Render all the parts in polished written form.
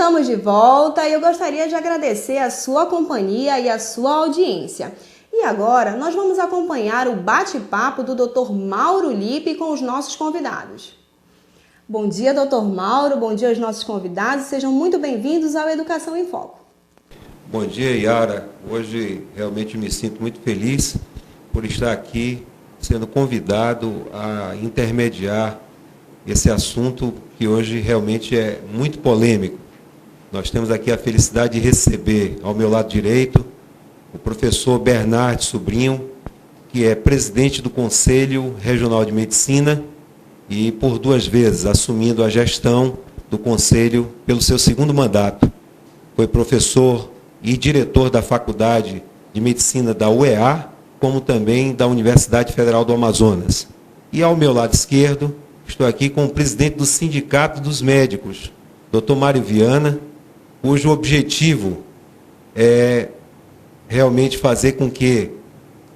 Estamos de volta e eu gostaria de agradecer a sua companhia e a sua audiência. E agora nós vamos acompanhar o bate-papo do Dr. Mauro Lippe com os nossos convidados. Bom dia, Dr. Mauro, bom dia aos nossos convidados, sejam muito bem-vindos ao Educação em Foco. Bom dia, Yara. Hoje realmente me sinto muito feliz por estar aqui sendo convidado a intermediar esse assunto que hoje realmente é muito polêmico. Nós temos aqui a felicidade de receber ao meu lado direito o professor Bernardes Sobrinho, que é presidente do Conselho Regional de Medicina e por 2 vezes assumindo a gestão do Conselho pelo seu 2º mandato. Foi professor e diretor da Faculdade de Medicina da UEA, como também da Universidade Federal do Amazonas. E ao meu lado esquerdo, estou aqui com o presidente do Sindicato dos Médicos, Dr. Mário Viana, cujo objetivo é realmente fazer com que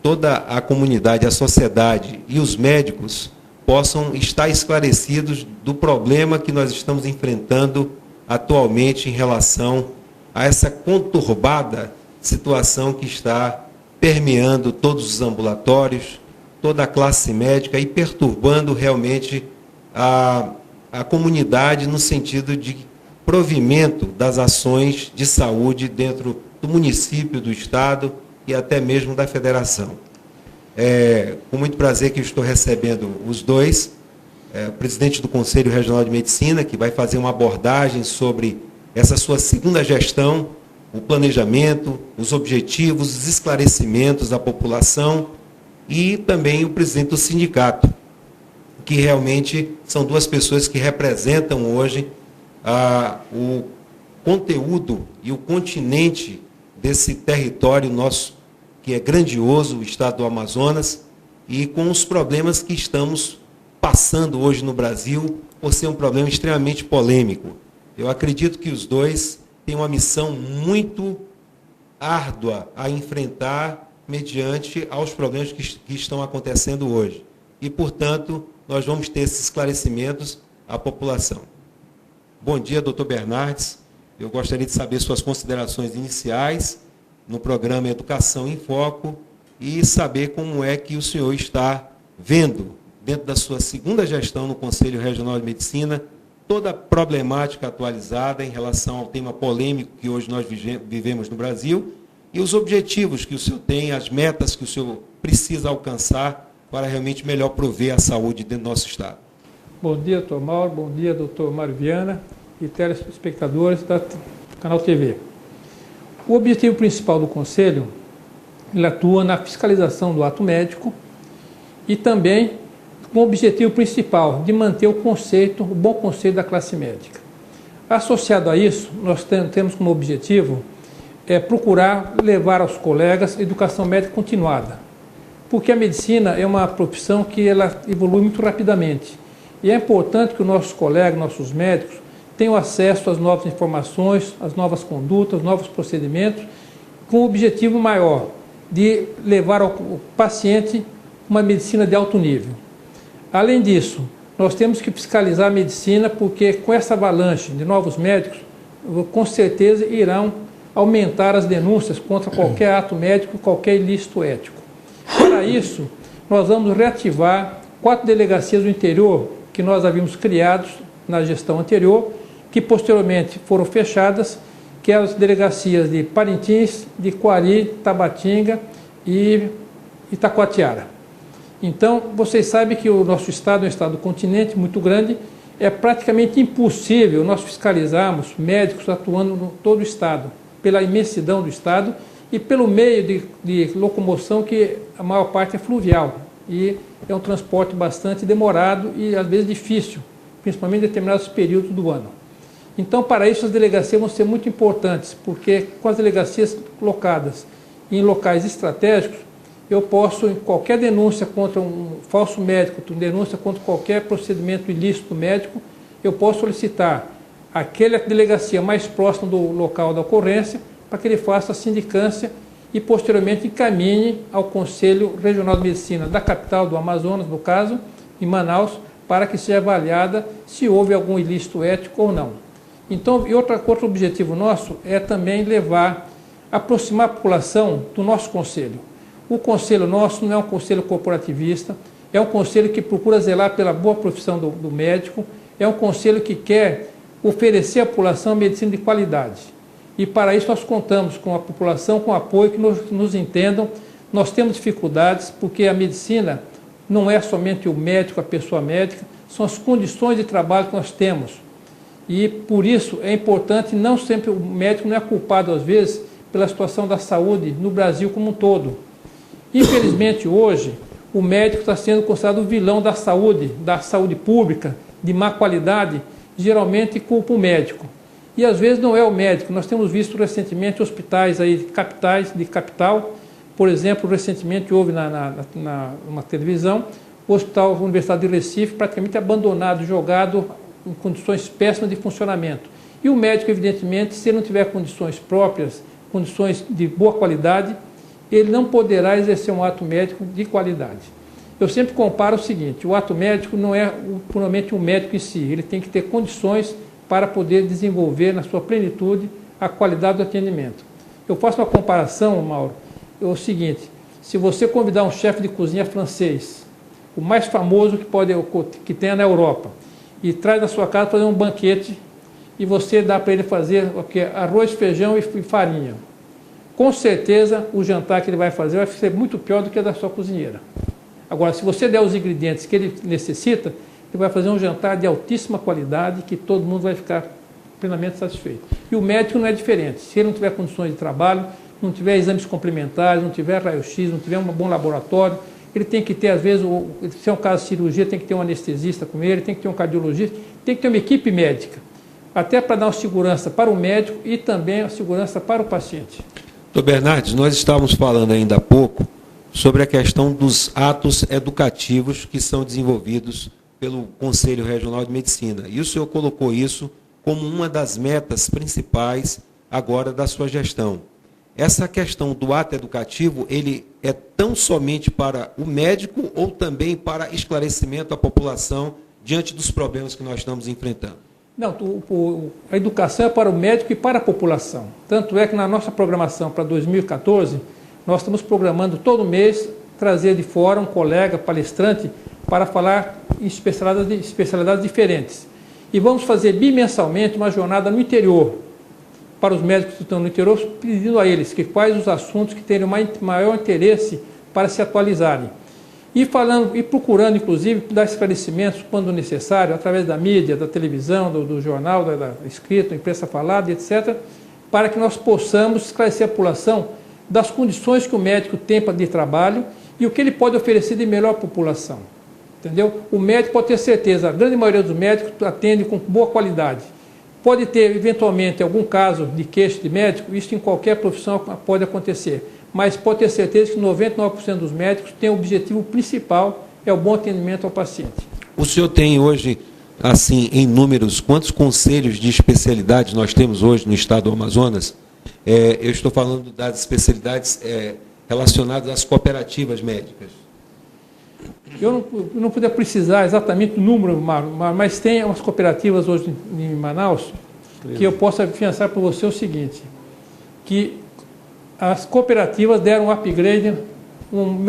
toda a comunidade, a sociedade e os médicos possam estar esclarecidos do problema que nós estamos enfrentando atualmente em relação a essa conturbada situação que está permeando todos os ambulatórios, toda a classe médica e perturbando realmente a comunidade no sentido de provimento das ações de saúde dentro do município, do estado e até mesmo da federação. É com muito prazer que eu estou recebendo os dois, o presidente do Conselho Regional de Medicina, que vai fazer uma abordagem sobre essa sua 2ª gestão, o planejamento, os objetivos, os esclarecimentos à população, e também o presidente do sindicato, que realmente são 2 pessoas que representam hoje o conteúdo e o continente desse território nosso, que é grandioso, o estado do Amazonas, e com os problemas que estamos passando hoje no Brasil, por ser um problema extremamente polêmico. Eu acredito que os dois têm uma missão muito árdua a enfrentar mediante aos problemas que estão acontecendo hoje. E, portanto, nós vamos ter esses esclarecimentos à população. Bom dia, doutor Bernardes. Eu gostaria de saber suas considerações iniciais no programa Educação em Foco e saber como é que o senhor está vendo, dentro da sua 2ª gestão no Conselho Regional de Medicina, toda a problemática atualizada em relação ao tema polêmico que hoje nós vivemos no Brasil e os objetivos que o senhor tem, as metas que o senhor precisa alcançar para realmente melhor prover a saúde dentro do nosso estado. Bom dia, doutor Mauro, bom dia, doutor Mário Viana e telespectadores da Canal TV. O objetivo principal do Conselho, ele atua na fiscalização do ato médico e também com o objetivo principal de manter o bom conceito da classe médica. Associado a isso, nós temos como objetivo procurar levar aos colegas a educação médica continuada, porque a medicina é uma profissão que ela evolui muito rapidamente e é importante que os nossos colegas, nossos médicos, tenham acesso às novas informações, às novas condutas, aos novos procedimentos, com o objetivo maior de levar ao paciente uma medicina de alto nível. Além disso, nós temos que fiscalizar a medicina, porque com essa avalanche de novos médicos, com certeza irão aumentar as denúncias contra qualquer ato médico, qualquer ilícito ético. Para isso, nós vamos reativar 4 delegacias do interior que nós havíamos criado na gestão anterior, que posteriormente foram fechadas, que eram as delegacias de Parintins, de Coari, Tabatinga e Itacoatiara. Então, vocês sabem que o nosso estado é um estado do continente muito grande, é praticamente impossível nós fiscalizarmos médicos atuando em todo o estado, pela imensidão do estado e pelo meio de locomoção, que a maior parte é fluvial e é um transporte bastante demorado e às vezes difícil, principalmente em determinados períodos do ano. Então, para isso, as delegacias vão ser muito importantes, porque com as delegacias locadas em locais estratégicos, eu posso, em qualquer denúncia contra um falso médico, denúncia contra qualquer procedimento ilícito médico, eu posso solicitar aquela delegacia mais próxima do local da ocorrência para que ele faça a sindicância e, posteriormente, encaminhe ao Conselho Regional de Medicina da capital do Amazonas, no caso, em Manaus, para que seja avaliada se houve algum ilícito ético ou não. Então, e outro objetivo nosso é também aproximar a população do nosso conselho. O conselho nosso não é um conselho corporativista, é um conselho que procura zelar pela boa profissão do médico, é um conselho que quer oferecer à população medicina de qualidade. E para isso nós contamos com a população, com apoio, que nos entendam. Nós temos dificuldades porque a medicina não é somente o médico, a pessoa médica, são as condições de trabalho que nós temos. E por isso é importante, não sempre o médico não é culpado às vezes pela situação da saúde no Brasil como um todo. Infelizmente hoje o médico está sendo considerado o vilão da saúde pública, de má qualidade, geralmente culpa o médico. E às vezes não é o médico. Nós temos visto recentemente hospitais aí de capital, por exemplo, recentemente houve numa televisão, o Hospital Universidade de Recife praticamente abandonado, jogado em condições péssimas de funcionamento. E o médico, evidentemente, se ele não tiver condições próprias, condições de boa qualidade, ele não poderá exercer um ato médico de qualidade. Eu sempre comparo o seguinte: o ato médico não é puramente um médico em si, ele tem que ter condições para poder desenvolver na sua plenitude a qualidade do atendimento. Eu faço uma comparação, Mauro, é o seguinte: se você convidar um chefe de cozinha francês, o mais famoso que tenha na Europa, e traz na sua casa fazer um banquete, e você dá para ele fazer arroz, feijão e farinha, com certeza o jantar que ele vai fazer vai ser muito pior do que a da sua cozinheira. Agora, se você der os ingredientes que ele necessita, ele vai fazer um jantar de altíssima qualidade que todo mundo vai ficar plenamente satisfeito. E o médico não é diferente. Se ele não tiver condições de trabalho, não tiver exames complementares, não tiver raio-x, não tiver um bom laboratório, ele tem que ter, às vezes, se é um caso de cirurgia, tem que ter um anestesista com ele, tem que ter um cardiologista, tem que ter uma equipe médica, até para dar uma segurança para o médico e também a segurança para o paciente. Doutor Bernardes, nós estávamos falando ainda há pouco sobre a questão dos atos educativos que são desenvolvidos pelo Conselho Regional de Medicina. E o senhor colocou isso como uma das metas principais agora da sua gestão. Essa questão do ato educativo, ele é tão somente para o médico ou também para esclarecimento à população diante dos problemas que nós estamos enfrentando? Não, a educação é para o médico e para a população. Tanto é que na nossa programação para 2014, nós estamos programando todo mês trazer de fora um colega palestrante para falar em especialidades diferentes. E vamos fazer bimensalmente uma jornada no interior, para os médicos que estão no interior, pedindo a eles quais os assuntos que terem maior interesse para se atualizarem. E procurando, inclusive, dar esclarecimentos quando necessário, através da mídia, da televisão, do jornal, da escrita, imprensa falada, etc., para que nós possamos esclarecer a população das condições que o médico tem de trabalho e o que ele pode oferecer de melhor à população. Entendeu? O médico pode ter certeza, a grande maioria dos médicos atende com boa qualidade. Pode ter, eventualmente, algum caso de queixa de médico, isso em qualquer profissão pode acontecer, mas pode ter certeza que 99% dos médicos têm o objetivo principal, é o bom atendimento ao paciente. O senhor tem hoje, assim, em números, quantos conselhos de especialidades nós temos hoje no estado do Amazonas? Eu estou falando das especialidades relacionadas às cooperativas médicas. Eu não poderia precisar exatamente do número, mas tem umas cooperativas hoje em Manaus que eu posso afiançar para você o seguinte, que as cooperativas deram um upgrade,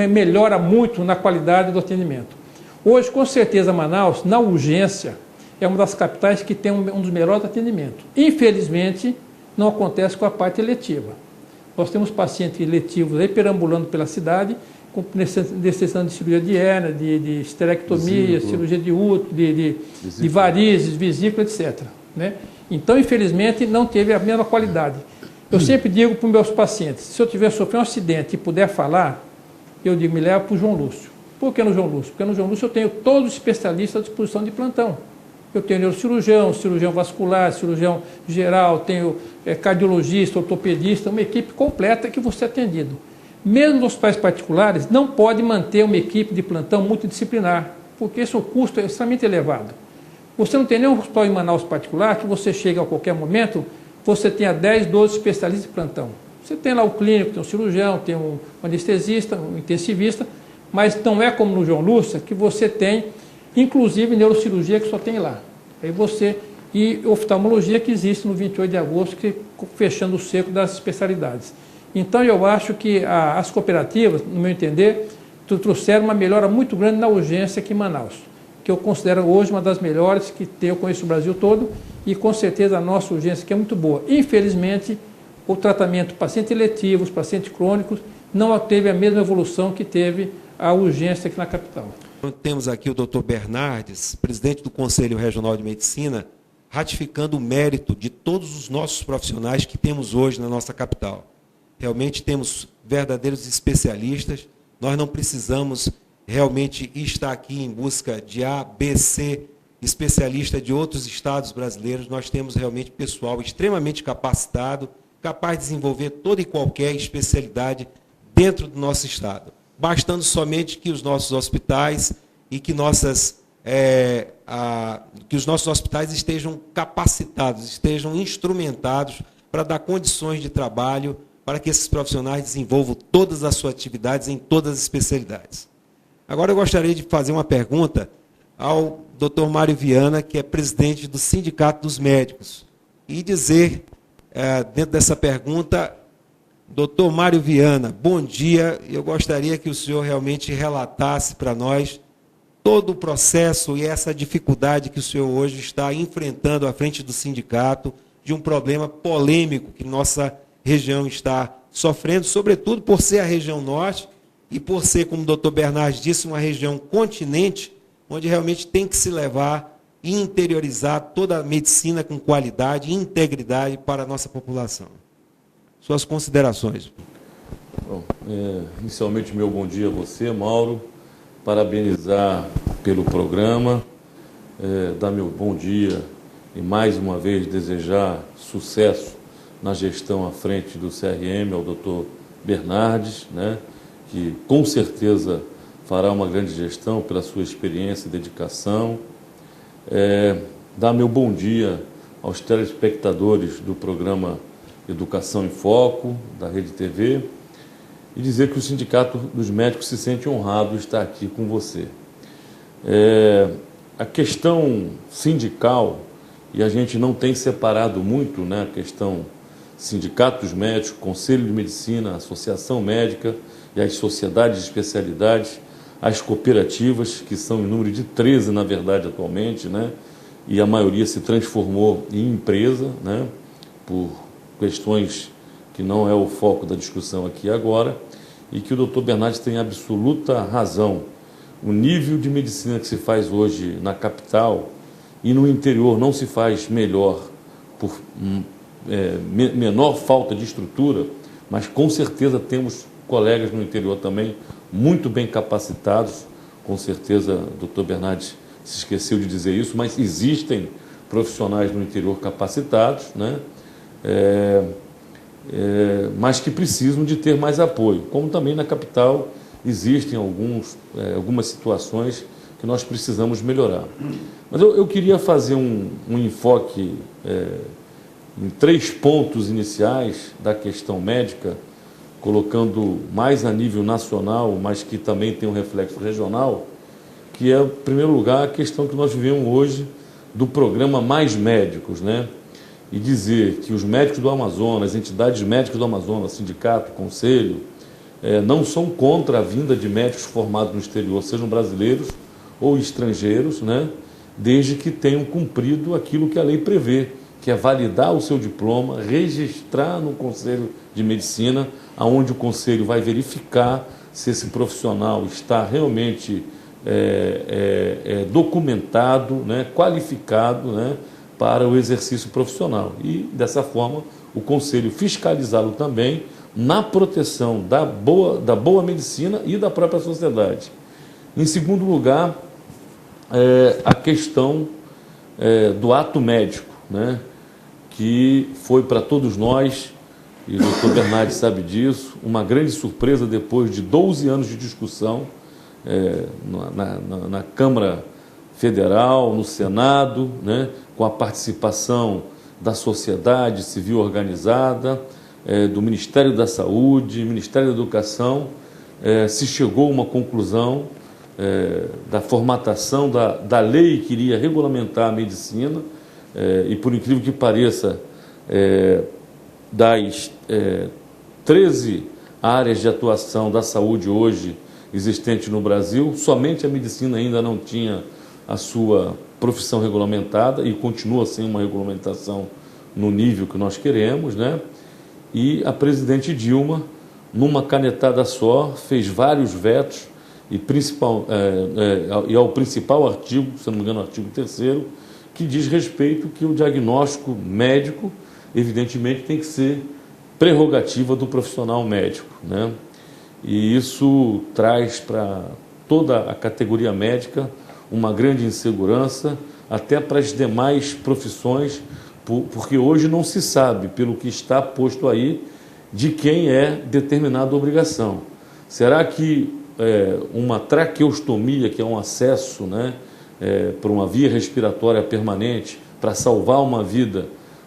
melhora muito na qualidade do atendimento. Hoje, com certeza, Manaus, na urgência, é uma das capitais que tem um dos melhores atendimentos. Infelizmente, não acontece com a parte eletiva. Nós temos pacientes eletivos aí perambulando pela cidade, com necessidade de cirurgia de hérnia, de esterectomia, cirurgia de útero, de varizes, vesícula, etc. Né? Então, infelizmente, não teve a mesma qualidade. Eu sempre digo para os meus pacientes, se eu tiver sofrido um acidente e puder falar, eu digo, me leva para o João Lúcio. Por que no João Lúcio? Porque no João Lúcio eu tenho todos os especialistas à disposição de plantão. Eu tenho neurocirurgião, cirurgião vascular, cirurgião geral, tenho cardiologista, ortopedista, uma equipe completa que você é atendido. Mesmo nos hospitais particulares, não pode manter uma equipe de plantão multidisciplinar, porque esse custo é extremamente elevado. Você não tem nenhum hospital em Manaus particular que você chega a qualquer momento, você tenha 10, 12 especialistas de plantão. Você tem lá o clínico, tem um cirurgião, tem um anestesista, um intensivista, mas não é como no João Lúcia, que você tem, inclusive, neurocirurgia que só tem lá. Aí você e oftalmologia, que existe no 28 de agosto, que fechando o cerco das especialidades. Então, eu acho que as cooperativas, no meu entender, trouxeram uma melhora muito grande na urgência aqui em Manaus, que eu considero hoje uma das melhores que eu conheço o Brasil todo, e com certeza a nossa urgência aqui é muito boa. Infelizmente, o tratamento pacientes eletivos, pacientes crônicos, não teve a mesma evolução que teve a urgência aqui na capital. Temos aqui o Dr. Bernardes, presidente do Conselho Regional de Medicina, ratificando o mérito de todos os nossos profissionais que temos hoje na nossa capital. Realmente temos verdadeiros especialistas, nós não precisamos realmente estar aqui em busca de A, B, C, especialista de outros estados brasileiros. Nós temos realmente pessoal extremamente capacitado, capaz de desenvolver toda e qualquer especialidade dentro do nosso estado. Bastando somente que os nossos hospitais e que os nossos hospitais estejam capacitados, estejam instrumentados para dar condições de trabalho para que esses profissionais desenvolvam todas as suas atividades em todas as especialidades. Agora eu gostaria de fazer uma pergunta ao Dr. Mário Viana, que é presidente do Sindicato dos Médicos, e dizer, dentro dessa pergunta, Dr. Mário Viana, bom dia. Eu gostaria que o senhor realmente relatasse para nós todo o processo e essa dificuldade que o senhor hoje está enfrentando à frente do sindicato, de um problema polêmico que nossa região está sofrendo, sobretudo por ser a região norte e por ser, como o doutor Bernardes disse, uma região continente, onde realmente tem que se levar e interiorizar toda a medicina com qualidade e integridade para a nossa população. Suas considerações. Bom, inicialmente, meu bom dia a você, Mauro, parabenizar pelo programa, dar meu bom dia e, mais uma vez, desejar sucesso na gestão à frente do CRM, ao doutor Bernardes, né, que com certeza fará uma grande gestão pela sua experiência e dedicação. Dar meu bom dia aos telespectadores do programa Educação em Foco, da Rede TV, e dizer que o Sindicato dos Médicos se sente honrado de estar aqui com você. A questão sindical, e a gente não tem separado muito, né, a questão Sindicato dos Médicos, Conselho de Medicina, Associação Médica e as sociedades de especialidades, as cooperativas, que são em número de 13, na verdade, atualmente, né, e a maioria se transformou em empresa, né, por questões que não é o foco da discussão aqui agora, e que o doutor Bernardes tem absoluta razão. O nível de medicina que se faz hoje na capital e no interior não se faz melhor por menor falta de estrutura, mas com certeza temos colegas no interior também muito bem capacitados. Com certeza o doutor Bernardes se esqueceu de dizer isso, mas existem profissionais no interior capacitados, né? Mas que precisam de ter mais apoio, como também na capital existem algumas situações que nós precisamos melhorar. Mas eu queria fazer um enfoque em 3 pontos iniciais da questão médica, colocando mais a nível nacional, mas que também tem um reflexo regional, que é, em primeiro lugar, a questão que nós vivemos hoje do programa Mais Médicos, né? E dizer que os médicos do Amazonas, as entidades médicas do Amazonas, sindicato, conselho, não são contra a vinda de médicos formados no exterior, sejam brasileiros ou estrangeiros, né? Desde que tenham cumprido aquilo que a lei prevê, que é validar o seu diploma, registrar no Conselho de Medicina, onde o Conselho vai verificar se esse profissional está realmente documentado, né, qualificado, né, para o exercício profissional. E, dessa forma, o Conselho fiscalizá-lo também na proteção da boa medicina e da própria sociedade. Em segundo lugar, a questão do ato médico, né, que foi para todos nós, e o doutor Bernardes sabe disso, uma grande surpresa depois de 12 anos de discussão na Câmara Federal, no Senado, né, com a participação da sociedade civil organizada, do Ministério da Saúde, Ministério da Educação, se chegou a uma conclusão da formatação da lei que iria regulamentar a medicina, e por incrível que pareça, das 13 áreas de atuação da saúde hoje existentes no Brasil, somente a medicina ainda não tinha a sua profissão regulamentada e continua sem uma regulamentação no nível que nós queremos, né? E a presidente Dilma, numa canetada só, fez vários vetos e ao principal artigo, se não me engano, o artigo 3º, que diz respeito que o diagnóstico médico, evidentemente, tem que ser prerrogativa do profissional médico, né? E isso traz para toda a categoria médica uma grande insegurança, até para as demais profissões, porque hoje não se sabe, pelo que está posto aí, de quem é determinada obrigação. Será que uma traqueostomia, que é um acesso, né, por uma via respiratória permanente, para salvar uma vida,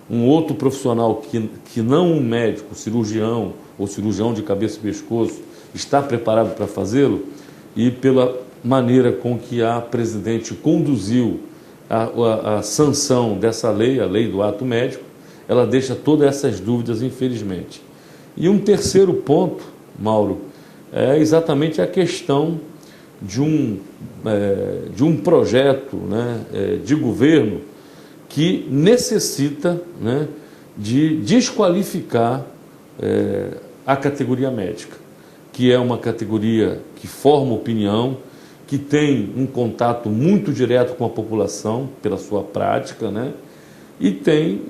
um outro profissional que não um médico, cirurgião ou cirurgião de cabeça e pescoço, está preparado para fazê-lo? E pela maneira com que a presidente conduziu a sanção dessa lei, a lei do ato médico, ela deixa todas essas dúvidas, infelizmente. E um terceiro ponto, Mauro, é exatamente a questão de um projeto, né, de governo que necessita, né, de desqualificar a categoria médica, que é uma categoria que forma opinião, que tem um contato muito direto com a população pela sua prática, né, e tem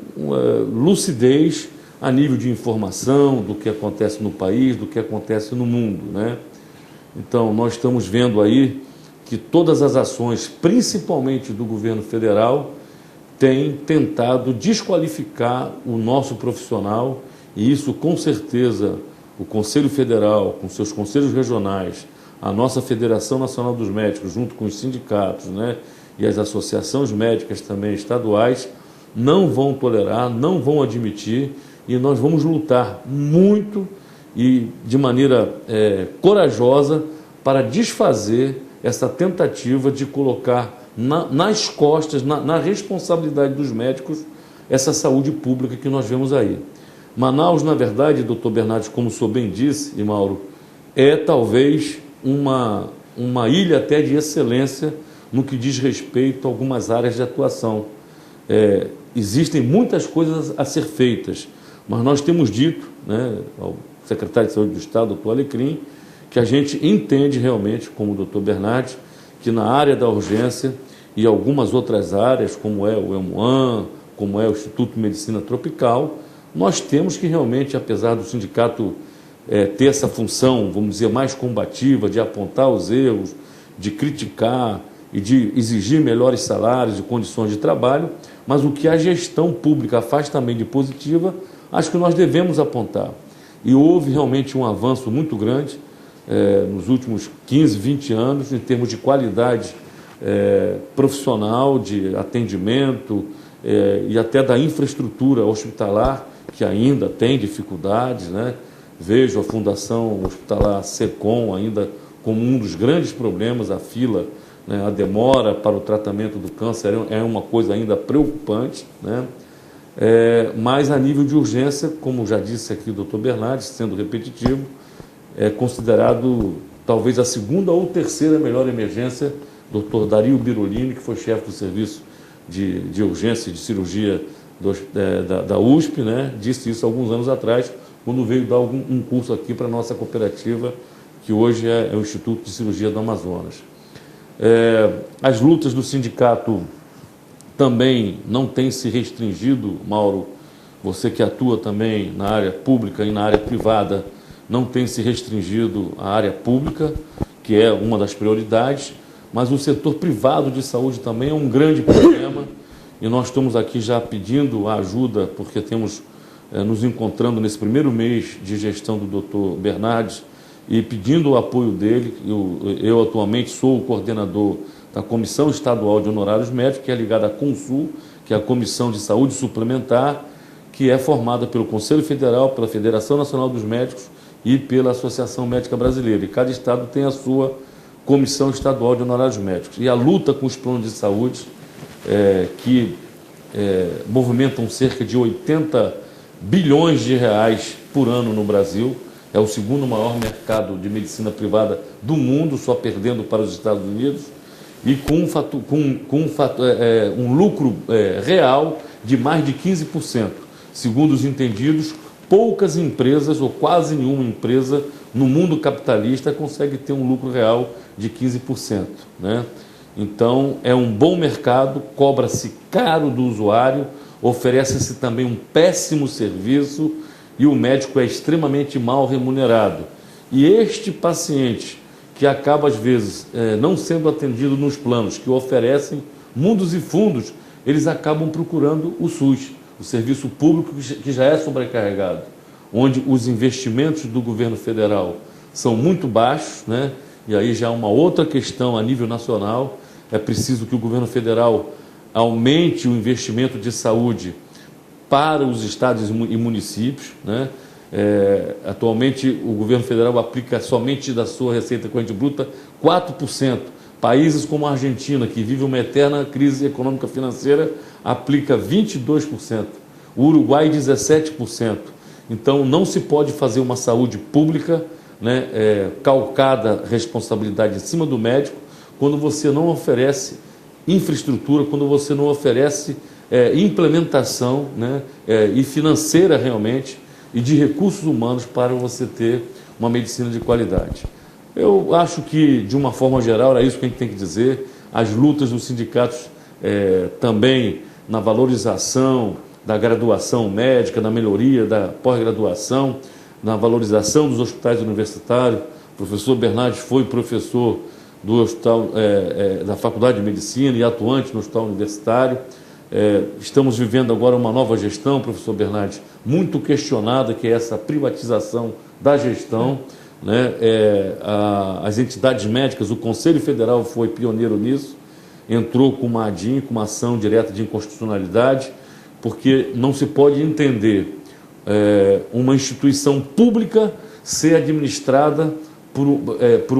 lucidez a nível de informação do que acontece no país, do que acontece no mundo, né? Então, nós estamos vendo aí que todas as ações, principalmente do governo federal, têm tentado desqualificar o nosso profissional, e isso, com certeza, o Conselho Federal, com seus conselhos regionais, a nossa Federação Nacional dos Médicos, junto com os sindicatos, né, e as associações médicas também estaduais, não vão tolerar, não vão admitir, e nós vamos lutar muito e de maneira corajosa para desfazer essa tentativa de colocar nas costas, na responsabilidade dos médicos, essa saúde pública que nós vemos aí. Manaus, na verdade, doutor Bernardes, como o senhor bem disse, e Mauro, é talvez uma ilha até de excelência no que diz respeito a algumas áreas de atuação. Existem muitas coisas a ser feitas, mas nós temos dito, né, ao secretário de Saúde do Estado, doutor Alecrim, que a gente entende realmente, como o doutor Bernardes, que na área da urgência e algumas outras áreas, como é o EMUAN, como é o Instituto de Medicina Tropical, nós temos que realmente, apesar do sindicato ter essa função, vamos dizer, mais combativa, de apontar os erros, de criticar e de exigir melhores salários e condições de trabalho, mas o que a gestão pública faz também de positiva, acho que nós devemos apontar. E houve realmente um avanço muito grande nos últimos 15, 20 anos, em termos de qualidade profissional, de atendimento e até da infraestrutura hospitalar, que ainda tem dificuldades, né? Vejo a Fundação Hospitalar SECOM ainda como um dos grandes problemas, a fila, né? A demora para o tratamento do câncer é uma coisa ainda preocupante, né? Mas a nível de urgência, como já disse aqui o doutor Bernardes, sendo repetitivo, é considerado talvez a segunda ou terceira melhor emergência. Doutor Dario Birolini, que foi chefe do serviço de urgência e de cirurgia da USP, né, disse isso alguns anos atrás, quando veio dar um curso aqui para a nossa cooperativa, que hoje é o Instituto de Cirurgia do Amazonas. As lutas do sindicato também não têm se restringido, Mauro, você que atua também na área pública e na área privada, não tem se restringido à área pública, que é uma das prioridades, mas o setor privado de saúde também é um grande problema, e nós estamos aqui já pedindo a ajuda, porque temos nos encontrando nesse primeiro mês de gestão do doutor Bernardes e pedindo o apoio dele. Eu atualmente sou o coordenador da Comissão Estadual de Honorários Médicos, que é ligada à CONSUL, que é a Comissão de Saúde Suplementar, que é formada pelo Conselho Federal, pela Federação Nacional dos Médicos e pela Associação Médica Brasileira. E cada estado tem a sua Comissão Estadual de Honorários Médicos. E a luta com os planos de saúde, que movimentam cerca de 80 bilhões de reais por ano no Brasil. É o segundo maior mercado de medicina privada do mundo, só perdendo para os Estados Unidos, e com um lucro real de mais de 15%. Segundo os entendidos, poucas empresas, ou quase nenhuma empresa, no mundo capitalista consegue ter um lucro real de 15%. Né? Então, é um bom mercado, cobra-se caro do usuário, oferece-se também um péssimo serviço e o médico é extremamente mal remunerado. E este paciente, que acaba, às vezes, não sendo atendido nos planos que oferecem mundos e fundos, eles acabam procurando o SUS, o serviço público que já é sobrecarregado, onde os investimentos do governo federal são muito baixos, né? E aí já uma outra questão a nível nacional. É preciso que o governo federal aumente o investimento de saúde para os estados e municípios, né? Atualmente o governo federal aplica somente da sua receita corrente bruta 4%. Países como a Argentina, que vive uma eterna crise econômica financeira, aplica 22%. O Uruguai 17%. Então não se pode fazer uma saúde pública, né, calcada responsabilidade em cima do médico, quando você não oferece infraestrutura, quando você não oferece implementação, né, e financeira realmente, e de recursos humanos para você ter uma medicina de qualidade. Eu acho que, de uma forma geral, é isso que a gente tem que dizer. As lutas dos sindicatos também na valorização da graduação médica, na melhoria da pós-graduação, na valorização dos hospitais universitários. O professor Bernardes foi professor do hospital, da Faculdade de Medicina e atuante no hospital universitário. Estamos vivendo agora uma nova gestão, professor Bernardes, muito questionada, que é essa privatização da gestão. Né? As entidades médicas, o Conselho Federal foi pioneiro nisso, entrou com uma ADIM, com uma ação direta de inconstitucionalidade, porque não se pode entender uma instituição pública ser administrada por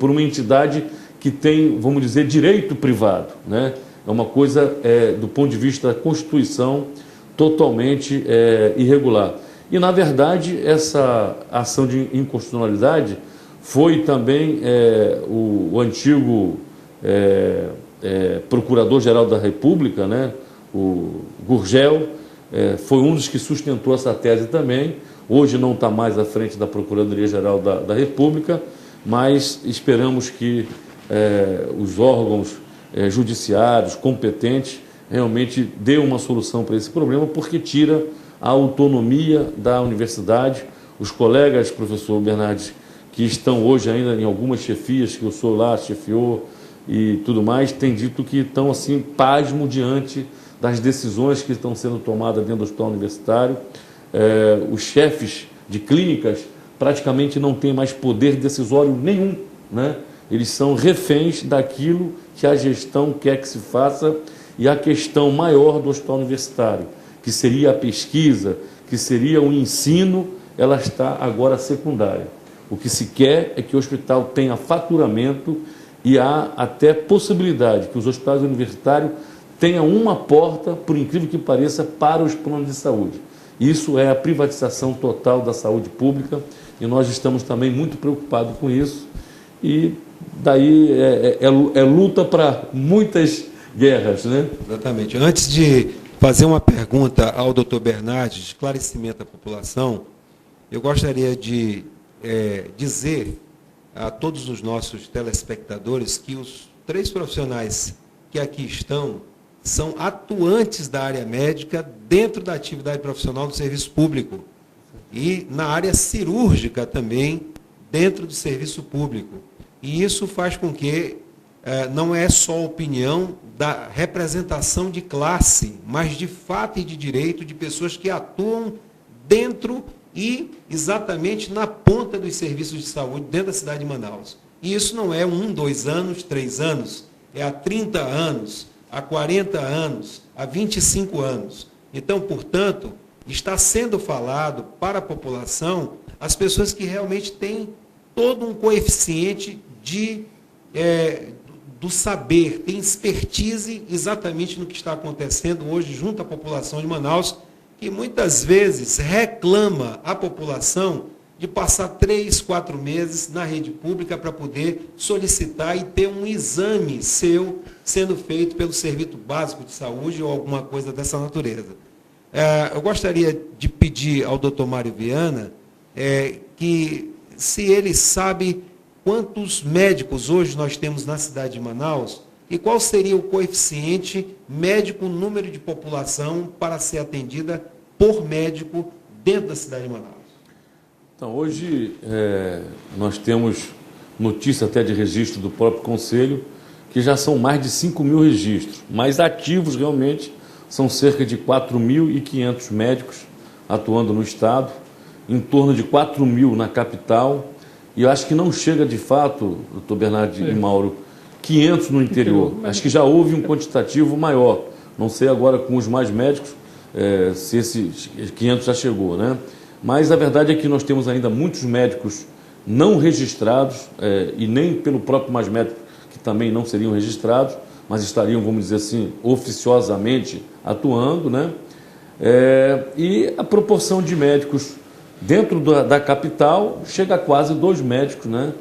uma entidade que tem, vamos dizer, direito privado, né? É uma coisa, do ponto de vista da Constituição, totalmente irregular. E, na verdade, essa ação de inconstitucionalidade foi também o antigo Procurador-Geral da República, né, o Gurgel, foi um dos que sustentou essa tese também. Hoje não está mais à frente da Procuradoria-Geral da República, mas esperamos que os órgãos judiciários competentes realmente dê uma solução para esse problema, porque tira a autonomia da universidade. Os colegas, professor Bernardes, que estão hoje ainda em algumas chefias, que o senhor lá chefiou e tudo mais, têm dito que estão assim, pasmo diante das decisões que estão sendo tomadas dentro do hospital universitário. Os chefes de clínicas praticamente não têm mais poder decisório nenhum, né? Eles são reféns daquilo que a gestão quer que se faça, e a questão maior do hospital universitário, que seria a pesquisa, que seria o ensino, ela está agora secundária. O que se quer é que o hospital tenha faturamento, e há até possibilidade que os hospitais universitários tenham uma porta, por incrível que pareça, para os planos de saúde. Isso é a privatização total da saúde pública, e nós estamos também muito preocupados com isso, e daí é luta para muitas guerras, né? Exatamente. Antes de fazer uma pergunta ao doutor Bernardes, de esclarecimento à população, eu gostaria de dizer a todos os nossos telespectadores que os 3 profissionais que aqui estão são atuantes da área médica dentro da atividade profissional do serviço público e na área cirúrgica também dentro do serviço público. E isso faz com que não é só opinião da representação de classe, mas de fato e de direito de pessoas que atuam dentro e exatamente na ponta dos serviços de saúde dentro da cidade de Manaus. E isso não é 1, 2 anos, 3 anos, é há 30 anos, há 40 anos, há 25 anos. Então, portanto, está sendo falado para a população as pessoas que realmente têm todo um coeficiente do saber, tem expertise exatamente no que está acontecendo hoje junto à população de Manaus, que muitas vezes reclama a população de passar 3, 4 meses na rede pública para poder solicitar e ter um exame seu sendo feito pelo Serviço Básico de Saúde ou alguma coisa dessa natureza. Eu gostaria de pedir ao doutor Mário Viana que, se ele sabe quantos médicos hoje nós temos na cidade de Manaus e qual seria o coeficiente médico, número de população para ser atendida por médico dentro da cidade de Manaus. Então, hoje nós temos notícia até de registro do próprio Conselho, que já são mais de 5.000 registros, mas ativos realmente são cerca de 4.500 médicos atuando no Estado, em torno de 4.000 na capital, e eu acho que não chega de fato, doutor Bernardo e Mauro, 500 no interior. Acho que já houve um quantitativo maior. Não sei agora com os mais médicos se esses 500 já chegou, né? Mas a verdade é que nós temos ainda muitos médicos não registrados e nem pelo próprio mais médico, que também não seriam registrados, mas estariam, vamos dizer assim, oficiosamente atuando, né? E a proporção de médicos dentro da capital chega a quase 2 médicos, né,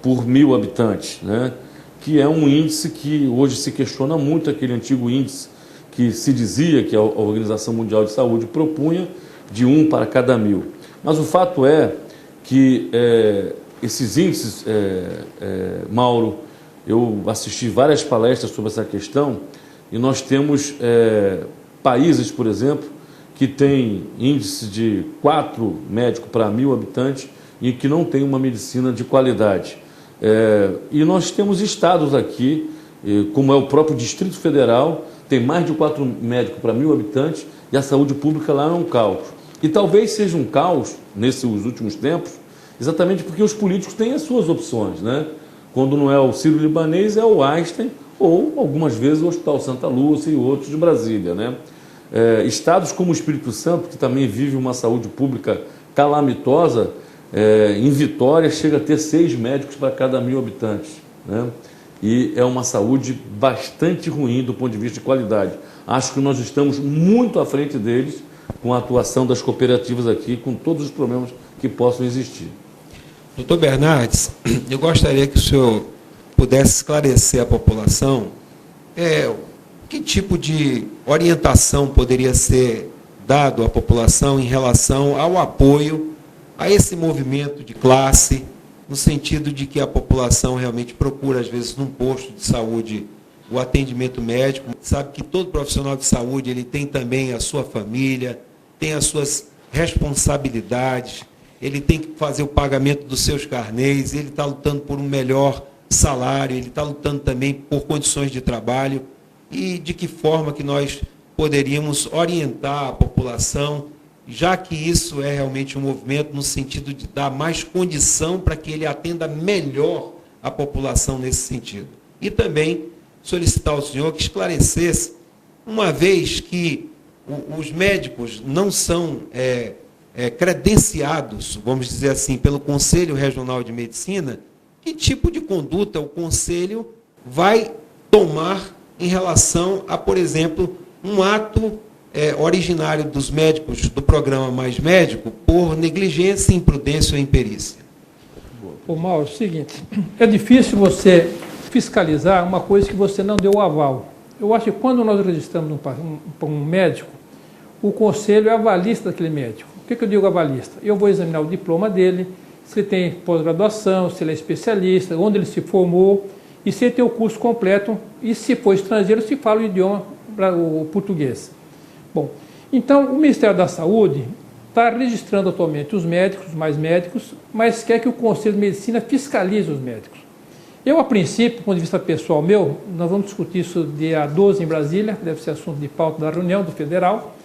por 1.000 habitantes, né, que é um índice que hoje se questiona muito, aquele antigo índice que se dizia que a Organização Mundial de Saúde propunha de 1 para cada 1.000. Mas o fato é que esses índices, Mauro, eu assisti várias palestras sobre essa questão e nós temos países, por exemplo, que tem índice de 4 médicos para 1.000 habitantes e que não tem uma medicina de qualidade. E nós temos estados aqui, como é o próprio Distrito Federal, tem mais de 4 médicos para 1.000 habitantes e a saúde pública lá é um caos. E talvez seja um caos nesses últimos tempos, exatamente porque os políticos têm as suas opções, né? Quando não é o Sírio-Libanês, é o Einstein ou, algumas vezes, o Hospital Santa Lúcia e outros de Brasília, né? Estados como o Espírito Santo, que também vive uma saúde pública calamitosa, em Vitória chega a ter 6 médicos para cada 1.000 habitantes, né? E é uma saúde bastante ruim do ponto de vista de qualidade. Acho que nós estamos muito à frente deles com a atuação das cooperativas aqui, com todos os problemas que possam existir. Doutor Bernardes, eu gostaria que o senhor pudesse esclarecer à população que tipo de orientação poderia ser dado à população em relação ao apoio a esse movimento de classe, no sentido de que a população realmente procura, às vezes, num posto de saúde, o atendimento médico, sabe que todo profissional de saúde ele tem também a sua família, tem as suas responsabilidades, ele tem que fazer o pagamento dos seus carnês, ele está lutando por um melhor salário, ele está lutando também por condições de trabalho, e de que forma que nós poderíamos orientar a população, já que isso é realmente um movimento no sentido de dar mais condição para que ele atenda melhor a população nesse sentido. E também solicitar ao senhor que esclarecesse, uma vez que os médicos não são credenciados, vamos dizer assim, pelo Conselho Regional de Medicina, que tipo de conduta o Conselho vai tomar em relação a, por exemplo, um ato originário dos médicos do programa Mais Médico por negligência, imprudência ou imperícia. Ô Mauro, é o seguinte, é difícil você fiscalizar uma coisa que você não deu o aval. Eu acho que quando nós registramos um médico, o conselho é avalista daquele médico. O que eu digo avalista? Eu vou examinar o diploma dele, se ele tem pós-graduação, se ele é especialista, onde ele se formou, e se ele tem o curso completo, e se for estrangeiro, se fala o idioma o português. Bom, então o Ministério da Saúde está registrando atualmente os médicos, mais médicos, mas quer que o Conselho de Medicina fiscalize os médicos. Eu, a princípio, do ponto de vista pessoal meu, nós vamos discutir isso dia 12 em Brasília, deve ser assunto de pauta da reunião do Federal,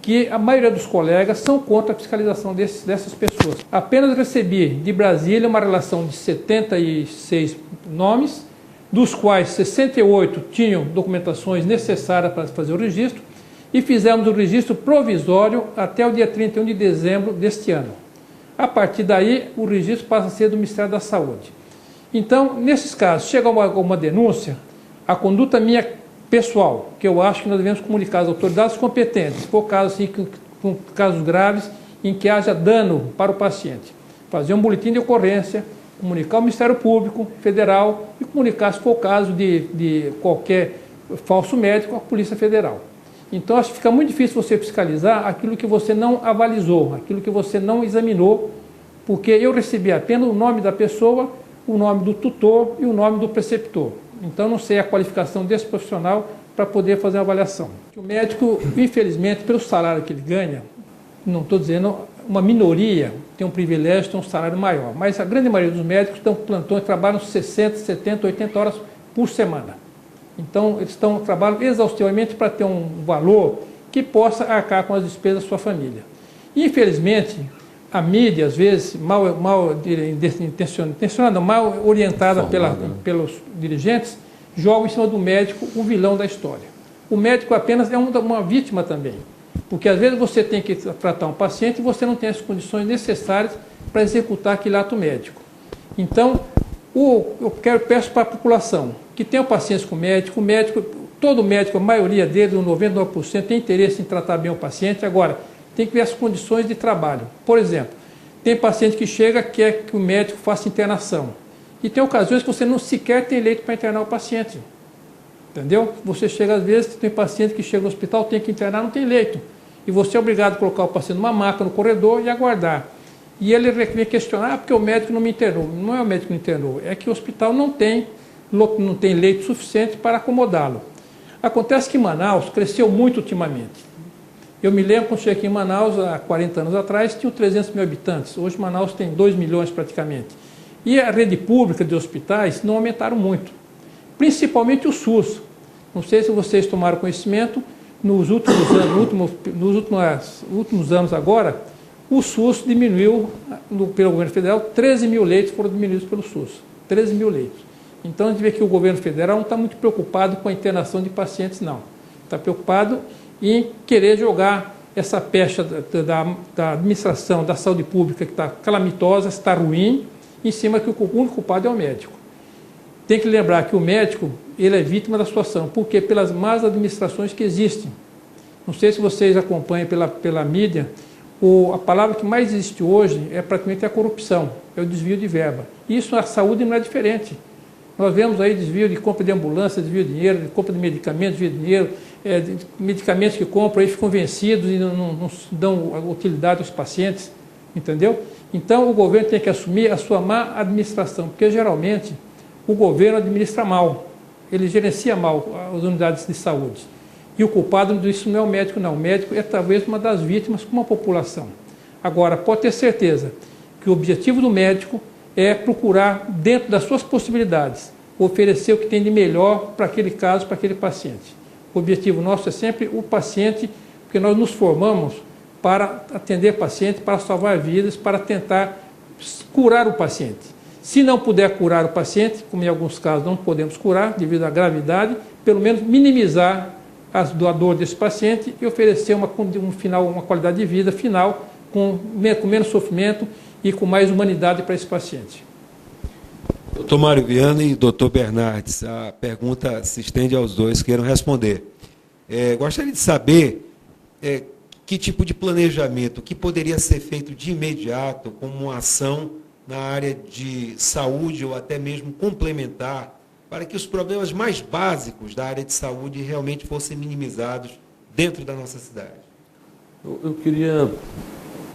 que a maioria dos colegas são contra a fiscalização dessas pessoas. Apenas recebi de Brasília uma relação de 76 nomes, dos quais 68 tinham documentações necessárias para fazer o registro, e fizemos o registro provisório até o dia 31 de dezembro deste ano. A partir daí, o registro passa a ser do Ministério da Saúde. Então, nesses casos, chega uma denúncia, a conduta minha pessoal, que eu acho que nós devemos comunicar às autoridades competentes, se for caso, assim, com casos graves, em que haja dano para o paciente. Fazer um boletim de ocorrência, comunicar ao Ministério Público Federal e comunicar, se for o caso de qualquer falso médico, à Polícia Federal. Então, acho que fica muito difícil você fiscalizar aquilo que você não avalizou, aquilo que você não examinou, porque eu recebi apenas o nome da pessoa, o nome do tutor e o nome do preceptor. Então, não sei a qualificação desse profissional para poder fazer a avaliação. O médico, infelizmente, pelo salário que ele ganha, não estou dizendo, uma minoria tem um privilégio, tem um salário maior, mas a grande maioria dos médicos estão plantões, trabalham 60, 70, 80 horas por semana. Então, eles trabalham exaustivamente para ter um valor que possa arcar com as despesas da sua família. Infelizmente, a mídia, às vezes, mal intencionada, mal orientada pelos dirigentes, joga em cima do médico o vilão da história. O médico apenas é uma vítima também, porque às vezes você tem que tratar um paciente e você não tem as condições necessárias para executar aquele ato médico. Então, peço para a população que tenha paciência com o médico, todo médico, a maioria dele, 99%, tem interesse em tratar bem o paciente. Agora, tem que ver as condições de trabalho. Por exemplo, tem paciente que chega, quer que o médico faça internação. E tem ocasiões que você não sequer tem leito para internar o paciente. Entendeu? Você chega, às vezes, tem paciente que chega no hospital, tem que internar, não tem leito. E você é obrigado a colocar o paciente numa maca no corredor e aguardar. E ele vem questionar, porque o médico não me internou. Não é o médico que me internou, é que o hospital não tem leito suficiente para acomodá-lo. Acontece que Manaus cresceu muito ultimamente. Eu me lembro quando cheguei aqui em Manaus, há 40 anos atrás, tinha 300 mil habitantes. Hoje Manaus tem 2 milhões praticamente. E a rede pública de hospitais não aumentaram muito. Principalmente o SUS. Não sei se vocês tomaram conhecimento, nos últimos anos agora, o SUS diminuiu, pelo governo federal, 13 mil leitos foram diminuídos pelo SUS. 13 mil leitos. Então, a gente vê que o governo federal não está muito preocupado com a internação de pacientes, não. Está preocupado em querer jogar essa pecha da administração, da saúde pública, que está calamitosa, está ruim, em cima que o único culpado é o médico. Tem que lembrar que o médico, ele é vítima da situação, porque pelas más administrações que existem. Não sei se vocês acompanham pela mídia, a palavra que mais existe hoje é praticamente a corrupção, é o desvio de verba. Isso na saúde não é diferente. Nós vemos aí desvio de compra de ambulância, desvio de dinheiro, de compra de medicamentos, desvio de dinheiro, de medicamentos que compram e ficam vencidos e não dão utilidade aos pacientes, entendeu? Então o governo tem que assumir a sua má administração, porque geralmente o governo administra mal, ele gerencia mal as unidades de saúde. E o culpado disso não é o médico, não. O médico é talvez uma das vítimas como a população. Agora, pode ter certeza que o objetivo do médico é procurar, dentro das suas possibilidades, oferecer o que tem de melhor para aquele caso, para aquele paciente. O objetivo nosso é sempre o paciente, porque nós nos formamos para atender paciente, para salvar vidas, para tentar curar o paciente. Se não puder curar o paciente, como em alguns casos não podemos curar, devido à gravidade, pelo menos minimizar a dor desse paciente e oferecer uma qualidade de vida final com menos sofrimento e com mais humanidade para esse paciente. Doutor Mário Viana e doutor Bernardes, a pergunta se estende aos dois, queiram responder. Gostaria de saber que tipo de planejamento que poderia ser feito de imediato como uma ação na área de saúde ou até mesmo complementar, para que os problemas mais básicos da área de saúde realmente fossem minimizados dentro da nossa cidade. Eu queria,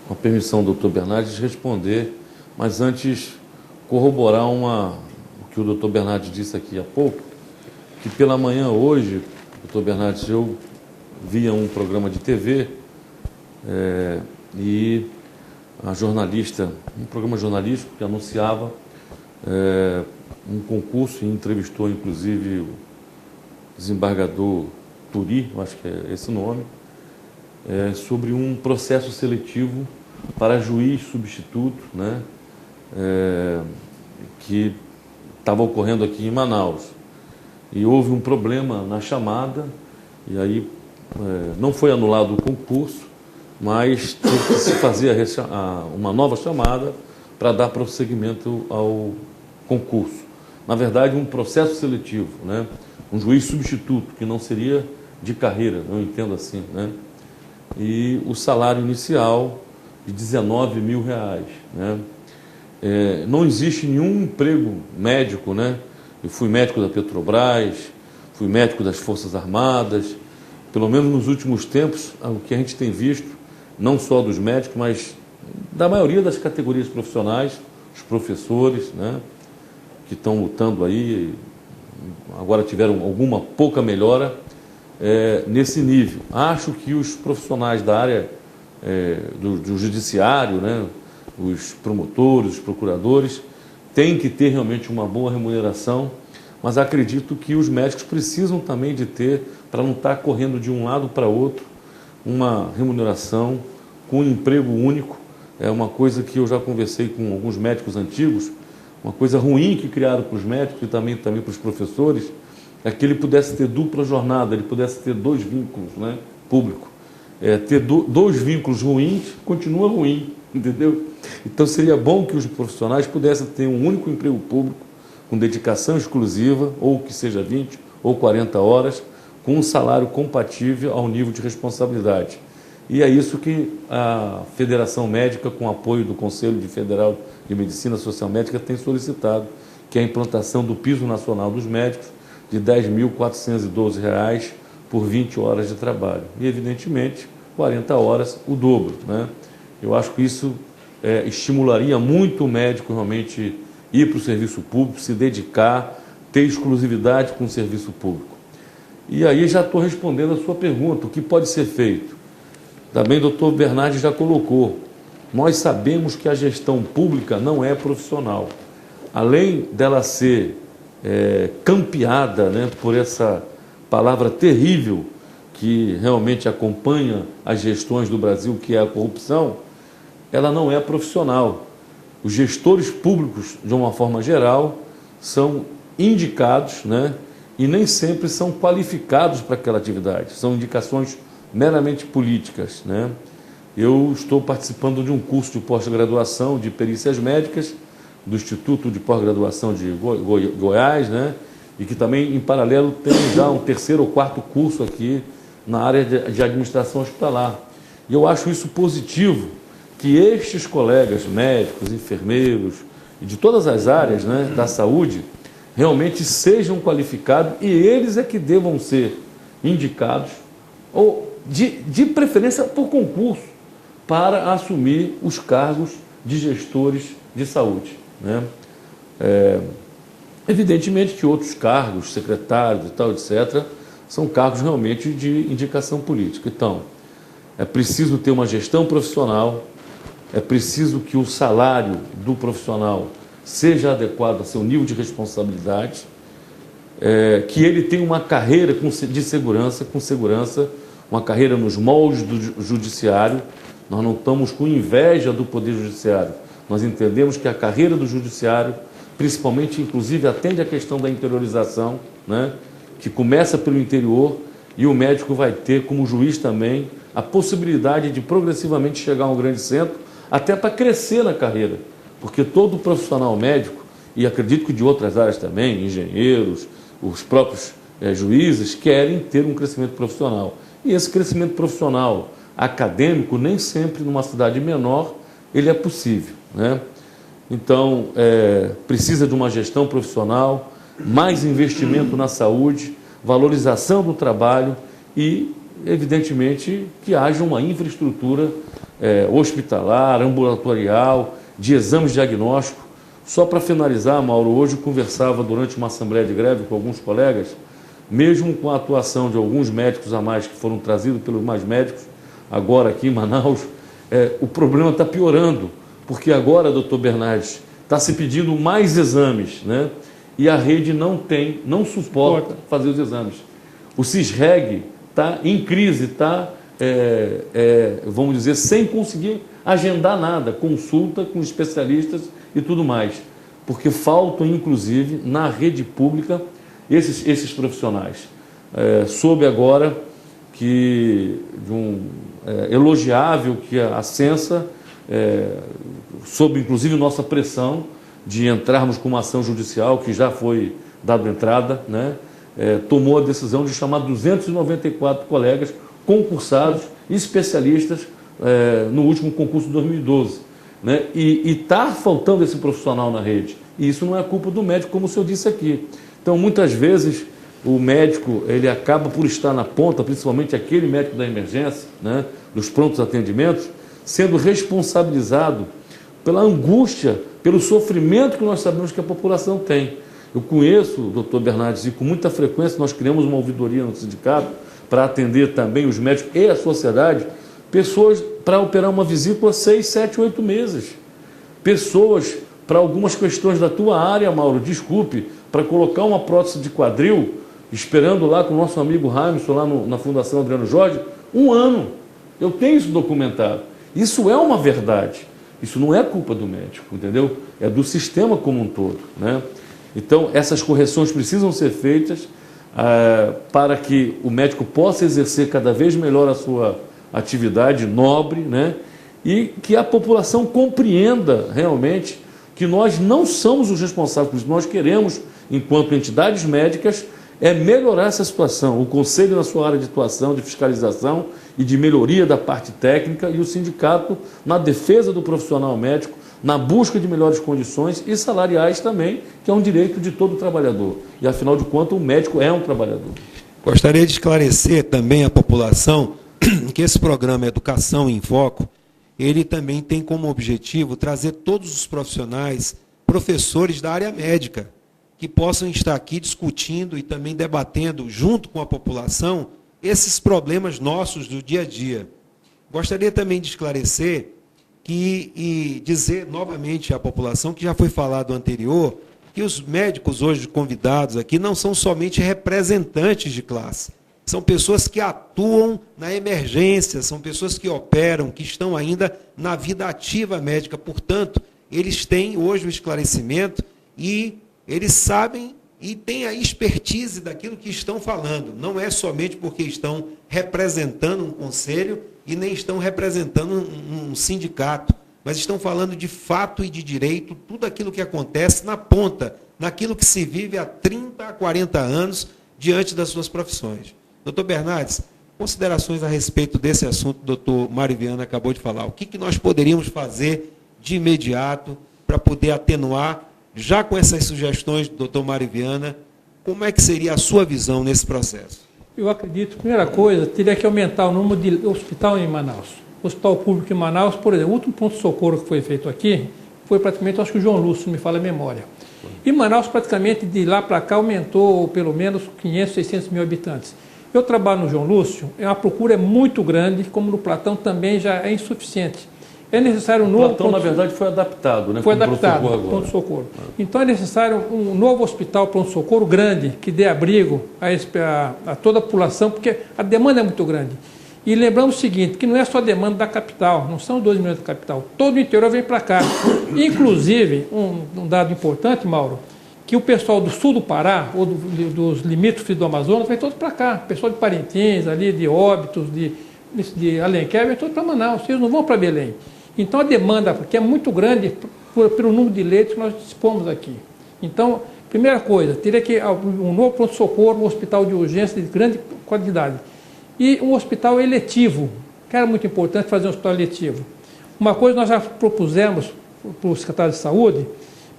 com a permissão do doutor Bernardes, responder, mas antes corroborar o que o doutor Bernardes disse aqui há pouco, que pela manhã hoje, doutor Bernardes, eu via um programa de TV e a jornalista, um programa jornalístico que anunciava um concurso e entrevistou inclusive o desembargador Turi, acho que é esse o nome, sobre um processo seletivo para juiz substituto, né, que estava ocorrendo aqui em Manaus. E houve um problema na chamada, e aí não foi anulado o concurso, mas teve que se fazer uma nova chamada para dar prosseguimento concurso. Na verdade, um processo seletivo, né? Um juiz substituto, que não seria de carreira, eu entendo assim, né? E o salário inicial de R$19 mil, né? Não existe nenhum emprego médico, né? Eu fui médico da Petrobras, fui médico das Forças Armadas, pelo menos nos últimos tempos, o que a gente tem visto, não só dos médicos, mas da maioria das categorias profissionais, os professores, né? Que estão lutando aí, agora tiveram alguma pouca melhora nesse nível. Acho que os profissionais da área do judiciário, né, os promotores, os procuradores, têm que ter realmente uma boa remuneração, mas acredito que os médicos precisam também de ter, para não estar correndo de um lado para outro, uma remuneração com um emprego único. É uma coisa que eu já conversei com alguns médicos antigos, uma coisa ruim que criaram para os médicos e também para os professores, é que ele pudesse ter dupla jornada, ele pudesse ter dois vínculos, né, público. Ter dois vínculos ruins, continua ruim, entendeu? Então seria bom que os profissionais pudessem ter um único emprego público, com dedicação exclusiva, ou que seja 20 ou 40 horas, com um salário compatível ao nível de responsabilidade. E é isso que a Federação Médica, com apoio do Conselho Federal de Medicina Social Médica, tem solicitado, que é a implantação do piso nacional dos médicos de R$ 10.412 por 20 horas de trabalho. E, evidentemente, 40 horas, o dobro, né? Eu acho que isso estimularia muito o médico realmente ir para o serviço público, se dedicar, ter exclusividade com o serviço público. E aí já estou respondendo a sua pergunta, o que pode ser feito? Também o doutor Bernardi já colocou. Nós sabemos que a gestão pública não é profissional. Além dela ser campeada, né, por essa palavra terrível que realmente acompanha as gestões do Brasil, que é a corrupção, ela não é profissional. Os gestores públicos, de uma forma geral, são indicados, né, e nem sempre são qualificados para aquela atividade. São indicações meramente políticas, né? Eu estou participando de um curso de pós-graduação de perícias médicas do Instituto de Pós-Graduação de Goiás, né? E que também, em paralelo, tem já um terceiro ou quarto curso aqui na área de administração hospitalar. E eu acho isso positivo, que estes colegas médicos, enfermeiros e de todas as áreas, né, da saúde realmente sejam qualificados e eles é que devam ser indicados ou de preferência por concurso, para assumir os cargos de gestores de saúde, né? Evidentemente que outros cargos, secretários e tal, etc., são cargos realmente de indicação política. Então, é preciso ter uma gestão profissional, é preciso que o salário do profissional seja adequado ao seu nível de responsabilidade, que ele tenha uma carreira de segurança, uma carreira nos moldes do judiciário. Nós não estamos com inveja do Poder Judiciário. Nós entendemos que a carreira do judiciário, principalmente, inclusive, atende à questão da interiorização, né, que começa pelo interior, e o médico vai ter, como juiz também, a possibilidade de progressivamente chegar a um grande centro, até para crescer na carreira. Porque todo profissional médico, e acredito que de outras áreas também, engenheiros, os próprios juízes, querem ter um crescimento profissional. E esse crescimento profissional acadêmico, nem sempre numa cidade menor, ele é possível, né? Então, precisa de uma gestão profissional, mais investimento na saúde, valorização do trabalho e, evidentemente, que haja uma infraestrutura hospitalar, ambulatorial, de exames diagnósticos. Só para finalizar, Mauro, hoje eu conversava durante uma assembleia de greve com alguns colegas, mesmo com a atuação de alguns médicos a mais que foram trazidos pelos mais médicos, agora aqui em Manaus, o problema está piorando, porque agora, doutor Bernardes, está se pedindo mais exames, né? E a rede não suporta fazer os exames. O CISREG está em crise, está, vamos dizer, sem conseguir agendar nada, consulta com especialistas e tudo mais, porque faltam, inclusive, na rede pública, esses profissionais. Soube agora que, elogiável que a Censa, sob inclusive nossa pressão, de entrarmos com uma ação judicial, que já foi dado entrada, né? Tomou a decisão de chamar 294 colegas concursados, especialistas, no último concurso de 2012. Né? E está faltando esse profissional na rede. E isso não é culpa do médico, como o senhor disse aqui. Então, muitas vezes, o médico ele acaba por estar na ponta, principalmente aquele médico da emergência, né, dos prontos atendimentos, sendo responsabilizado pela angústia, pelo sofrimento que nós sabemos que a população tem. Eu conheço, doutor Bernardes, e com muita frequência nós criamos uma ouvidoria no sindicato para atender também os médicos e a sociedade, pessoas para operar uma vesícula 6, 7, 8 meses. Pessoas para algumas questões da tua área, Mauro, desculpe, para colocar uma prótese de quadril, esperando lá com o nosso amigo Hamilton, lá na Fundação Adriano Jorge, 1 ano. Eu tenho isso documentado. Isso é uma verdade. Isso não é culpa do médico, entendeu? É do sistema como um todo, né? Então, essas correções precisam ser feitas para que o médico possa exercer cada vez melhor a sua atividade nobre, né? E que a população compreenda realmente que nós não somos os responsáveis por isso. Nós queremos, enquanto entidades médicas, melhorar essa situação. O Conselho na sua área de atuação, de fiscalização e de melhoria da parte técnica, e o sindicato na defesa do profissional médico, na busca de melhores condições e salariais também, que é um direito de todo trabalhador. E, afinal de contas, o médico é um trabalhador. Gostaria de esclarecer também à população que esse programa Educação em Foco, ele também tem como objetivo trazer todos os profissionais, professores da área médica, que possam estar aqui discutindo e também debatendo, junto com a população, esses problemas nossos do dia a dia. Gostaria também de esclarecer e dizer novamente à população, que já foi falado anterior, que os médicos hoje convidados aqui não são somente representantes de classe, são pessoas que atuam na emergência, são pessoas que operam, que estão ainda na vida ativa médica. Portanto, eles têm hoje o esclarecimento e eles sabem e têm a expertise daquilo que estão falando. Não é somente porque estão representando um conselho e nem estão representando um sindicato, mas estão falando de fato e de direito, tudo aquilo que acontece na ponta, naquilo que se vive há 30 a 40 anos diante das suas profissões. Doutor Bernardes, considerações a respeito desse assunto que o doutor Mário Viana acabou de falar. O que nós poderíamos fazer de imediato para poder atenuar, já com essas sugestões do doutor Mário Viana, como é que seria a sua visão nesse processo? Eu acredito, primeira coisa, teria que aumentar o número de hospital em Manaus. O hospital público em Manaus, por exemplo, o último ponto-socorro que foi feito aqui, foi praticamente, acho que o João Lúcio, me fala a memória. E Manaus, praticamente, de lá para cá, aumentou pelo menos 500, 600 mil habitantes. Eu trabalho no João Lúcio, a procura é muito grande, como no Platão também já é insuficiente. É necessário um novo... O Platão, na verdade, foi adaptado, né? Foi adaptado, pronto-socorro. Então é necessário um novo hospital pronto-socorro grande, que dê abrigo a toda a população, porque a demanda é muito grande. E lembramos o seguinte, que não é só a demanda da capital, não são 2 milhões da capital, todo o interior vem para cá. Inclusive, um dado importante, Mauro, que o pessoal do sul do Pará, ou dos limítrofes do Amazonas, vem todos para cá. O pessoal de Parintins, ali, de Óbitos, de Alenquer, vem todos para Manaus, eles não vão para Belém. Então a demanda, porque é muito grande pelo número de leitos que nós dispomos aqui. Então, primeira coisa, teria que um novo pronto-socorro, um hospital de urgência de grande qualidade. E um hospital eletivo, que era muito importante fazer um hospital eletivo. Uma coisa nós já propusemos para o secretário de Saúde,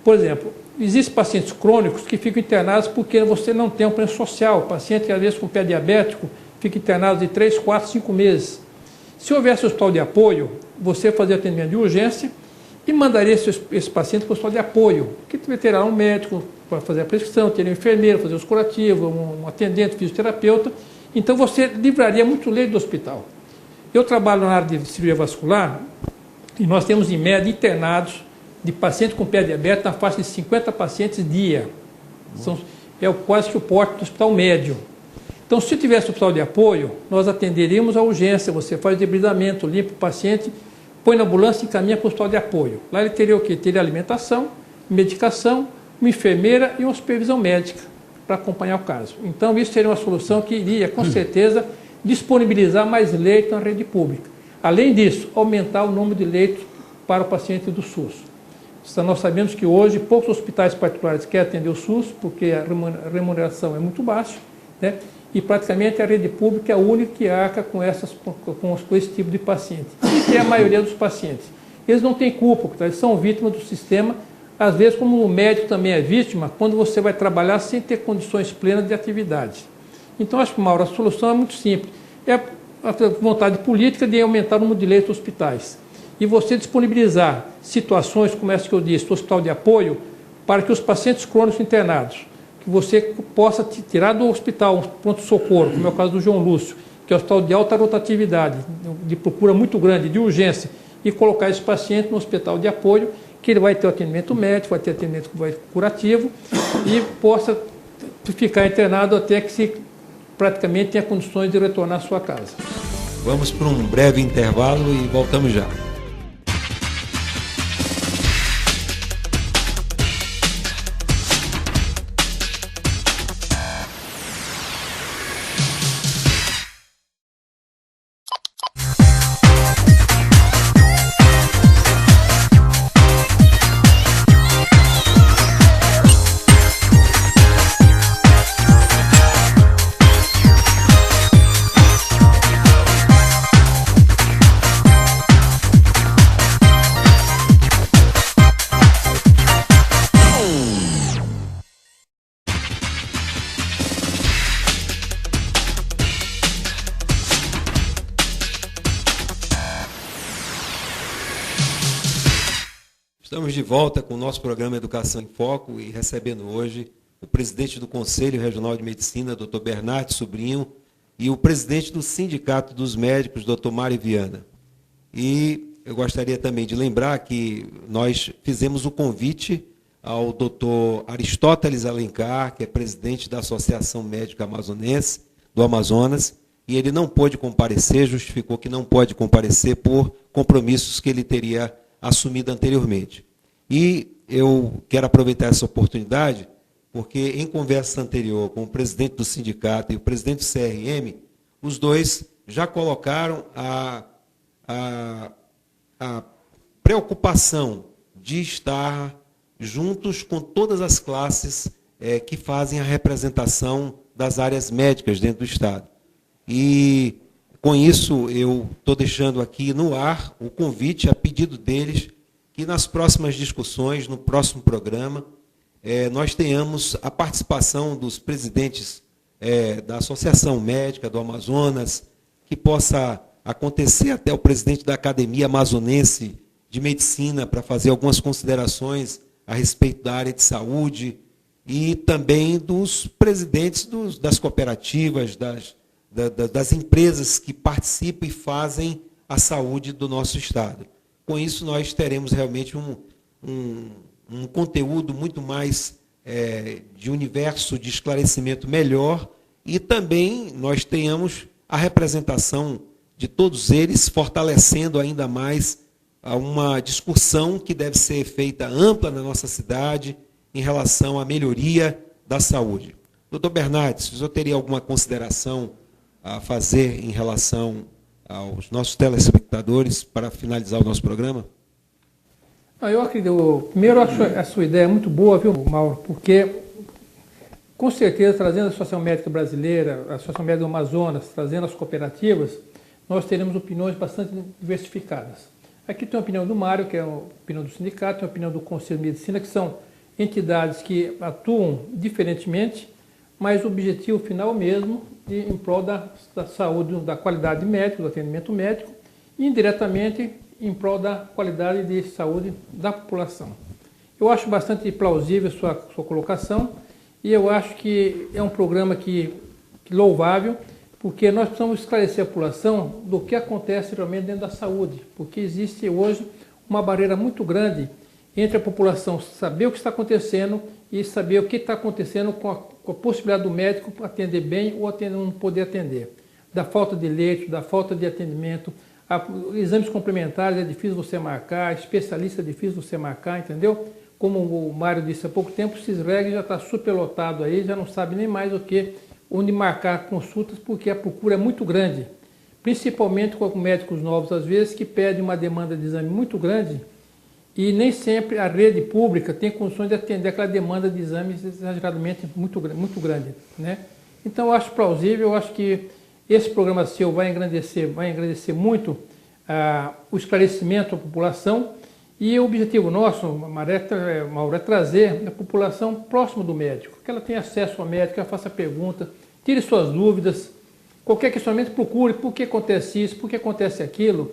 por exemplo, existem pacientes crônicos que ficam internados porque você não tem um plano social. Paciente que às vezes com pé diabético fica internado de 3, 4, 5 meses. Se houvesse hospital de apoio, você fazia atendimento de urgência e mandaria esse paciente para o hospital de apoio, que terá um médico para fazer a prescrição, teria um enfermeiro, fazer os curativos, um atendente, fisioterapeuta. Então você livraria muito leito do hospital. Eu trabalho na área de cirurgia vascular e nós temos em média internados de pacientes com pé diabético na faixa de 50 pacientes dia. É quase que o porte do hospital médio. Então, se tivesse hospital de apoio, nós atenderíamos a urgência. Você faz debridamento, limpa o paciente, põe na ambulância e encaminha para o hospital de apoio. Lá ele teria o quê? Teria alimentação, medicação, uma enfermeira e uma supervisão médica para acompanhar o caso. Então, isso seria uma solução que iria, com certeza, disponibilizar mais leitos na rede pública. Além disso, aumentar o número de leitos para o paciente do SUS. Nós sabemos que hoje poucos hospitais particulares querem atender o SUS, porque a remuneração é muito baixa, né? E praticamente a rede pública é a única que arca com esse tipo de paciente. E que é a maioria dos pacientes. Eles não têm culpa, porque eles são vítimas do sistema, às vezes como o médico também é vítima, quando você vai trabalhar sem ter condições plenas de atividade. Então, acho que, Mauro, a solução é muito simples. É a vontade política de aumentar o número de leitos hospitais. E você disponibilizar situações, como essa que eu disse, do hospital de apoio, para que os pacientes crônicos internados, que você possa tirar do hospital, um pronto-socorro, como é o caso do João Lúcio, que é um hospital de alta rotatividade, de procura muito grande, de urgência, e colocar esse paciente no hospital de apoio, que ele vai ter atendimento médico, vai ter atendimento curativo e possa ficar internado até que se praticamente tenha condições de retornar à sua casa. Vamos para um breve intervalo e voltamos já. Estamos de volta com o nosso programa Educação em Foco e recebendo hoje o presidente do Conselho Regional de Medicina, Dr. Bernardo Sobrinho, e o presidente do Sindicato dos Médicos, Dr. Mário Viana. E eu gostaria também de lembrar que nós fizemos o convite ao Dr. Aristóteles Alencar, que é presidente da Associação Médica Amazonense, do Amazonas, e ele não pôde comparecer, justificou que não pode comparecer por compromissos que ele teria assumido anteriormente. E eu quero aproveitar essa oportunidade, porque em conversa anterior com o presidente do sindicato e o presidente do CRM, os dois já colocaram a preocupação de estar juntos com todas as classes que fazem a representação das áreas médicas dentro do Estado. E com isso, eu estou deixando aqui no ar o convite, a pedido deles, que nas próximas discussões, no próximo programa, nós tenhamos a participação dos presidentes da Associação Médica do Amazonas, que possa acontecer até o presidente da Academia Amazonense de Medicina para fazer algumas considerações a respeito da área de saúde, e também dos presidentes das cooperativas, das empresas que participam e fazem a saúde do nosso Estado. Com isso, nós teremos realmente um conteúdo muito mais de universo de esclarecimento melhor, e também nós tenhamos a representação de todos eles, fortalecendo ainda mais uma discussão que deve ser feita ampla na nossa cidade em relação à melhoria da saúde. Doutor Bernardes, o senhor teria alguma consideração a fazer em relação aos nossos telespectadores para finalizar o nosso programa? Eu acredito, primeiro, a sua ideia é muito boa, viu, Mauro? Porque, com certeza, trazendo a Associação Médica Brasileira, a Associação Médica do Amazonas, trazendo as cooperativas, nós teremos opiniões bastante diversificadas. Aqui tem a opinião do Mário, que é a opinião do sindicato, tem a opinião do Conselho de Medicina, que são entidades que atuam diferentemente, mas o objetivo final mesmo em prol da saúde, da qualidade médica, do atendimento médico, e indiretamente em prol da qualidade de saúde da população. Eu acho bastante plausível a sua colocação, e eu acho que é um programa que louvável, porque nós precisamos esclarecer a população do que acontece realmente dentro da saúde, porque existe hoje uma barreira muito grande entre a população saber o que está acontecendo e saber o que está acontecendo com a possibilidade do médico atender bem ou não poder atender. Da falta de leito, da falta de atendimento, exames complementares é difícil você marcar, especialista é difícil você marcar, entendeu? Como o Mário disse há pouco tempo, o CISREG já está superlotado aí, já não sabe nem mais onde marcar consultas, porque a procura é muito grande. Principalmente com médicos novos, às vezes, que pedem uma demanda de exame muito grande e nem sempre a rede pública tem condições de atender aquela demanda de exames exageradamente muito grande, né? Então, eu acho plausível, eu acho que esse programa seu vai engrandecer muito o esclarecimento à população, e o objetivo nosso, Mauro, é trazer a população próximo do médico, que ela tenha acesso ao médico, que ela faça pergunta, tire suas dúvidas, qualquer questionamento procure, por que acontece isso, por que acontece aquilo,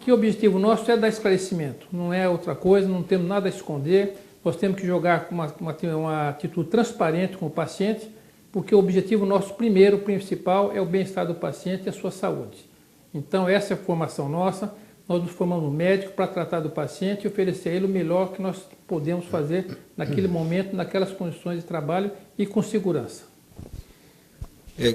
que o objetivo nosso é dar esclarecimento, não é outra coisa, não temos nada a esconder, nós temos que jogar com uma atitude transparente com o paciente, porque o objetivo nosso primeiro, principal, é o bem-estar do paciente e a sua saúde. Então, essa é a formação nossa. Nós nos formamos um médico para tratar do paciente e oferecer a ele o melhor que nós podemos fazer naquele momento, naquelas condições de trabalho e com segurança.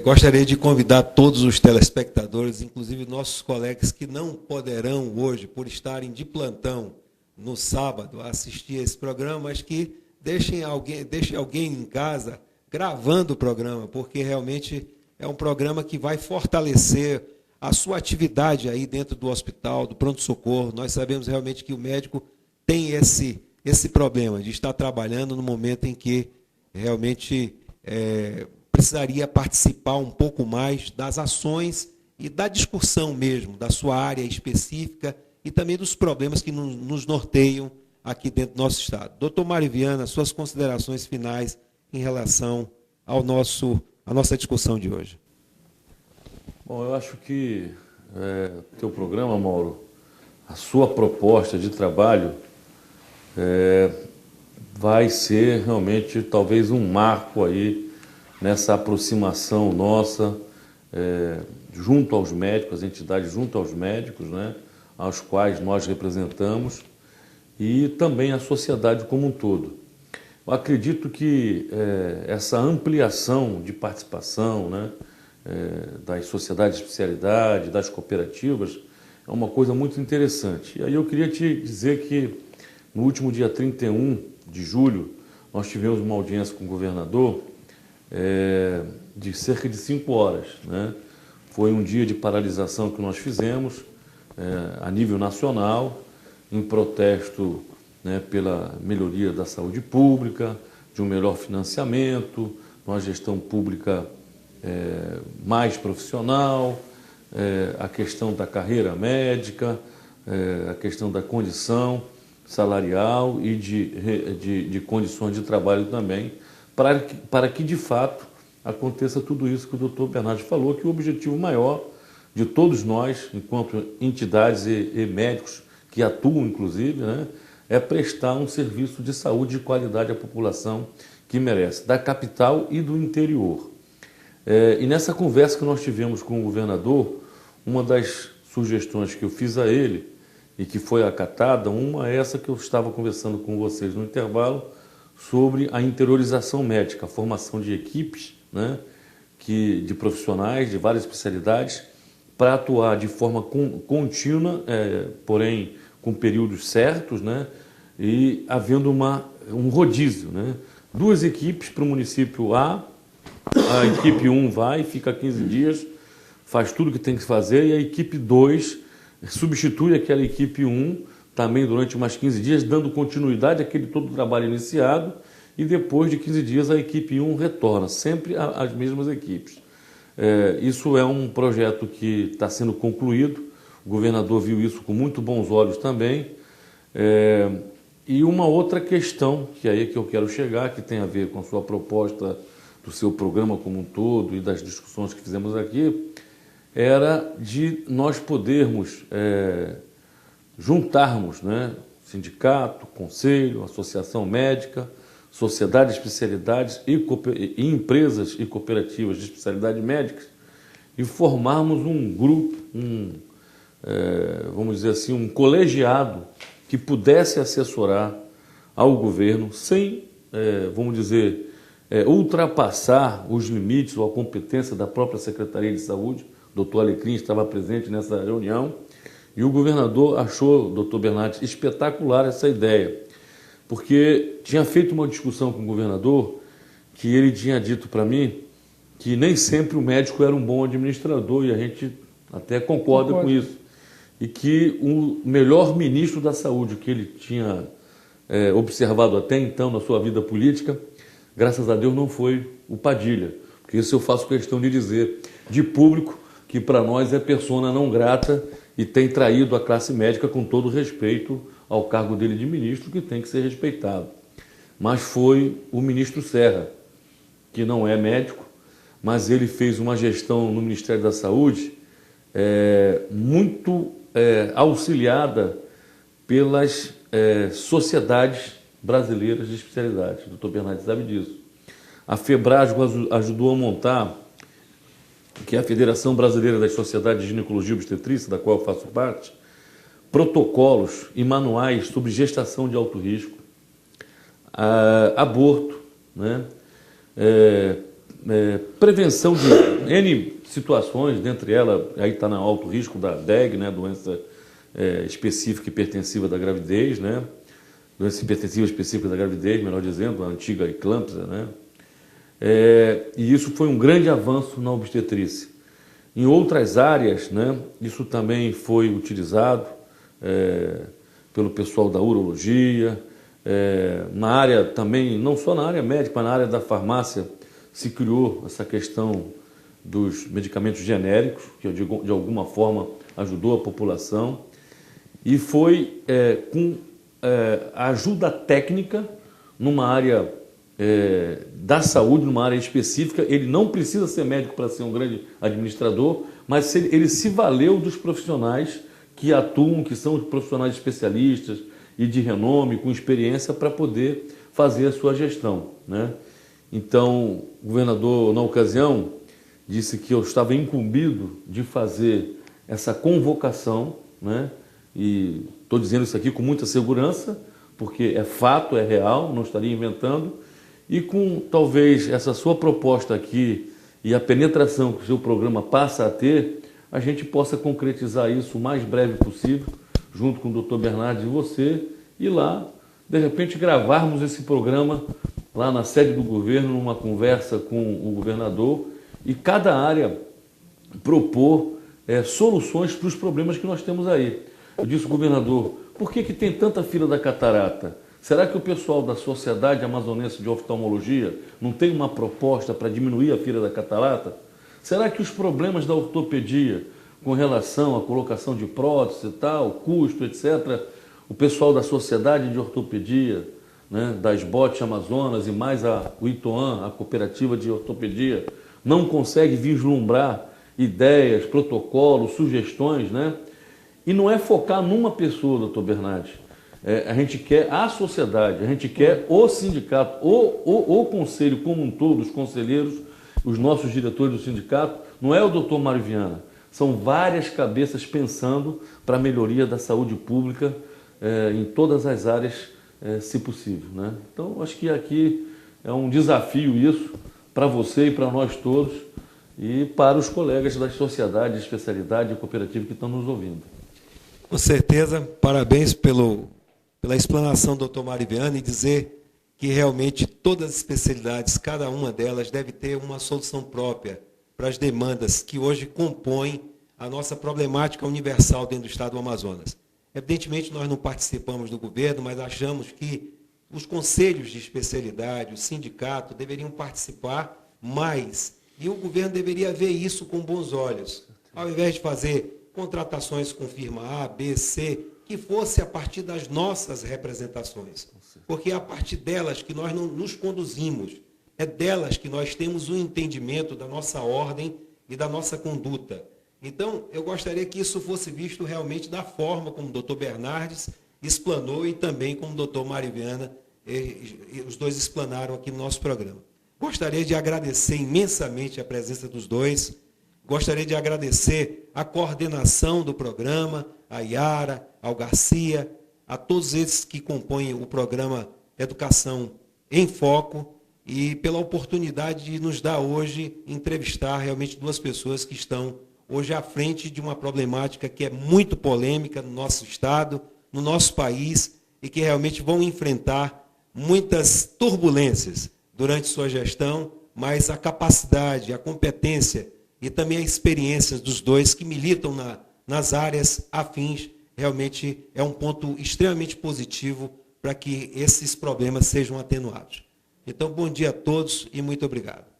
Gostaria de convidar todos os telespectadores, inclusive nossos colegas que não poderão hoje, por estarem de plantão no sábado, assistir a esse programa, mas que deixem alguém em casa gravando o programa, porque realmente é um programa que vai fortalecer a sua atividade aí dentro do hospital, do pronto-socorro. Nós sabemos realmente que o médico tem esse problema de estar trabalhando no momento em que realmente precisaria participar um pouco mais das ações e da discussão mesmo, da sua área específica e também dos problemas que nos norteiam aqui dentro do nosso estado. Doutor Mário Viana, suas considerações finais em relação à nossa discussão de hoje. Bom, eu acho que o teu programa, Mauro, a sua proposta de trabalho vai ser realmente talvez um marco aí nessa aproximação nossa junto aos médicos, as entidades junto aos médicos, né, aos quais nós representamos, e também a sociedade como um todo. Eu acredito que essa ampliação de participação, né, das sociedades de especialidade, das cooperativas, é uma coisa muito interessante. E aí eu queria te dizer que no último dia 31 de julho, nós tivemos uma audiência com o governador de cerca de 5 horas. Né? Foi um dia de paralisação que nós fizemos a nível nacional, em protesto, né, pela melhoria da saúde pública, de um melhor financiamento, uma gestão pública mais profissional, a questão da carreira médica, a questão da condição salarial e de condições de trabalho também, para que de fato aconteça tudo isso que o doutor Bernardo falou, que o objetivo maior de todos nós, enquanto entidades e médicos que atuam inclusive, né, é prestar um serviço de saúde de qualidade à população que merece, da capital e do interior. E nessa conversa que nós tivemos com o governador, uma das sugestões que eu fiz a ele e que foi acatada, uma é essa que eu estava conversando com vocês no intervalo, sobre a interiorização médica, a formação de equipes, né, de profissionais de várias especialidades, para atuar de forma contínua, porém com períodos certos, né, e havendo um rodízio. Né, 2 equipes para o município A equipe 1 vai, fica 15 dias, faz tudo o que tem que fazer, e a equipe 2 substitui aquela equipe 1 também durante mais 15 dias, dando continuidade àquele todo o trabalho iniciado, e depois de 15 dias a equipe 1 retorna, sempre as mesmas equipes. Isso é um projeto que está sendo concluído, o governador viu isso com muito bons olhos também. E uma outra questão, que é aí que eu quero chegar, que tem a ver com a sua proposta do seu programa como um todo e das discussões que fizemos aqui, era de nós podermos juntarmos, né, sindicato, conselho, associação médica, sociedade de especialidades e empresas e cooperativas de especialidade médicas, e formarmos um grupo, vamos dizer assim, um colegiado que pudesse assessorar ao governo sem, vamos dizer, ultrapassar os limites ou a competência da própria Secretaria de Saúde. O doutor Alecrim estava presente nessa reunião e o governador achou, doutor Bernardo, espetacular essa ideia, porque tinha feito uma discussão com o governador que ele tinha dito para mim que nem sempre o médico era um bom administrador, e a gente até concorda com isso. e que o melhor ministro da saúde que ele tinha observado até então na sua vida política, graças a Deus não foi o Padilha, porque isso eu faço questão de dizer de público, que para nós é persona não grata e tem traído a classe médica com todo respeito ao cargo dele de ministro, que tem que ser respeitado. Mas foi o ministro Serra, que não é médico, mas ele fez uma gestão no Ministério da Saúde muito auxiliada pelas sociedades brasileiras de especialidade. O doutor Bernardes sabe disso. A FEBRASGO ajudou a montar, que é a Federação Brasileira das Sociedades de Ginecologia e Obstetrícia, da qual eu faço parte, protocolos e manuais sobre gestação de alto risco, aborto, né? Prevenção de N situações, dentre elas, aí está no alto risco da DEG, né? Doença específica e hipertensiva da gravidez, né? Doença hipertensiva específica da gravidez, melhor dizendo, a antiga eclâmpsia, né? E isso foi um grande avanço na obstetrícia. Em outras áreas, né, isso também foi utilizado pelo pessoal da urologia, na área também, não só na área médica, mas na área da farmácia, se criou essa questão dos medicamentos genéricos, que de alguma forma ajudou a população, e foi com a ajuda técnica numa área da saúde, numa área específica. Ele não precisa ser médico para ser um grande administrador, mas ele se valeu dos profissionais que atuam, que são profissionais especialistas e de renome, com experiência, para poder fazer a sua gestão, né? Então, o governador, na ocasião, disse que eu estava incumbido de fazer essa convocação, né? E estou dizendo isso aqui com muita segurança, porque é fato, é real, não estaria inventando. E com talvez essa sua proposta aqui e a penetração que o seu programa passa a ter, a gente possa concretizar isso o mais breve possível, junto com o doutor Bernardes e você, e lá, de repente, gravarmos esse programa lá na sede do governo, numa conversa com o governador, e cada área propor soluções para os problemas que nós temos aí. Eu disse, governador, por que tem tanta fila da catarata? Será que o pessoal da Sociedade Amazonense de Oftalmologia não tem uma proposta para diminuir a fila da catarata? Será que os problemas da ortopedia, com relação à colocação de prótese e tal, custo, etc., o pessoal da Sociedade de Ortopedia, né, da SBOT Amazonas e mais o ITOAN, a Cooperativa de Ortopedia, não consegue vislumbrar ideias, protocolos, sugestões, né? E não é focar numa pessoa, doutor Bernardes. A gente quer a sociedade, a gente quer o sindicato, o conselho como um todo, os conselheiros, os nossos diretores do sindicato. Não é o doutor Mário Viana, são várias cabeças pensando para a melhoria da saúde pública em todas as áreas, se possível, né? Então, acho que aqui é um desafio isso para você e para nós todos e para os colegas das sociedades de especialidade e cooperativa que estão nos ouvindo. Com certeza, parabéns pela explanação do doutor Mário Viana, e dizer que realmente todas as especialidades, cada uma delas, deve ter uma solução própria para as demandas que hoje compõem a nossa problemática universal dentro do estado do Amazonas. Evidentemente, nós não participamos do governo, mas achamos que os conselhos de especialidade, o sindicato, deveriam participar mais. E o governo deveria ver isso com bons olhos. Ao invés de fazer contratações com firma A, B, C, que fosse a partir das nossas representações. Porque é a partir delas que nós não nos conduzimos. É delas que nós temos um entendimento da nossa ordem e da nossa conduta. Então, eu gostaria que isso fosse visto realmente da forma como o doutor Bernardes explanou e também como o doutor Mário Viana, os dois explanaram aqui no nosso programa. Gostaria de agradecer imensamente a presença dos dois. Gostaria de agradecer a coordenação do programa, a Yara, ao Garcia, a todos esses que compõem o programa Educação em Foco, e pela oportunidade de nos dar hoje, entrevistar realmente duas pessoas que estão hoje à frente de uma problemática que é muito polêmica no nosso estado, no nosso país, e que realmente vão enfrentar muitas turbulências durante sua gestão, mas a capacidade, a competência e também a experiência dos dois que militam nas áreas afins, realmente é um ponto extremamente positivo para que esses problemas sejam atenuados. Então, bom dia a todos e muito obrigado.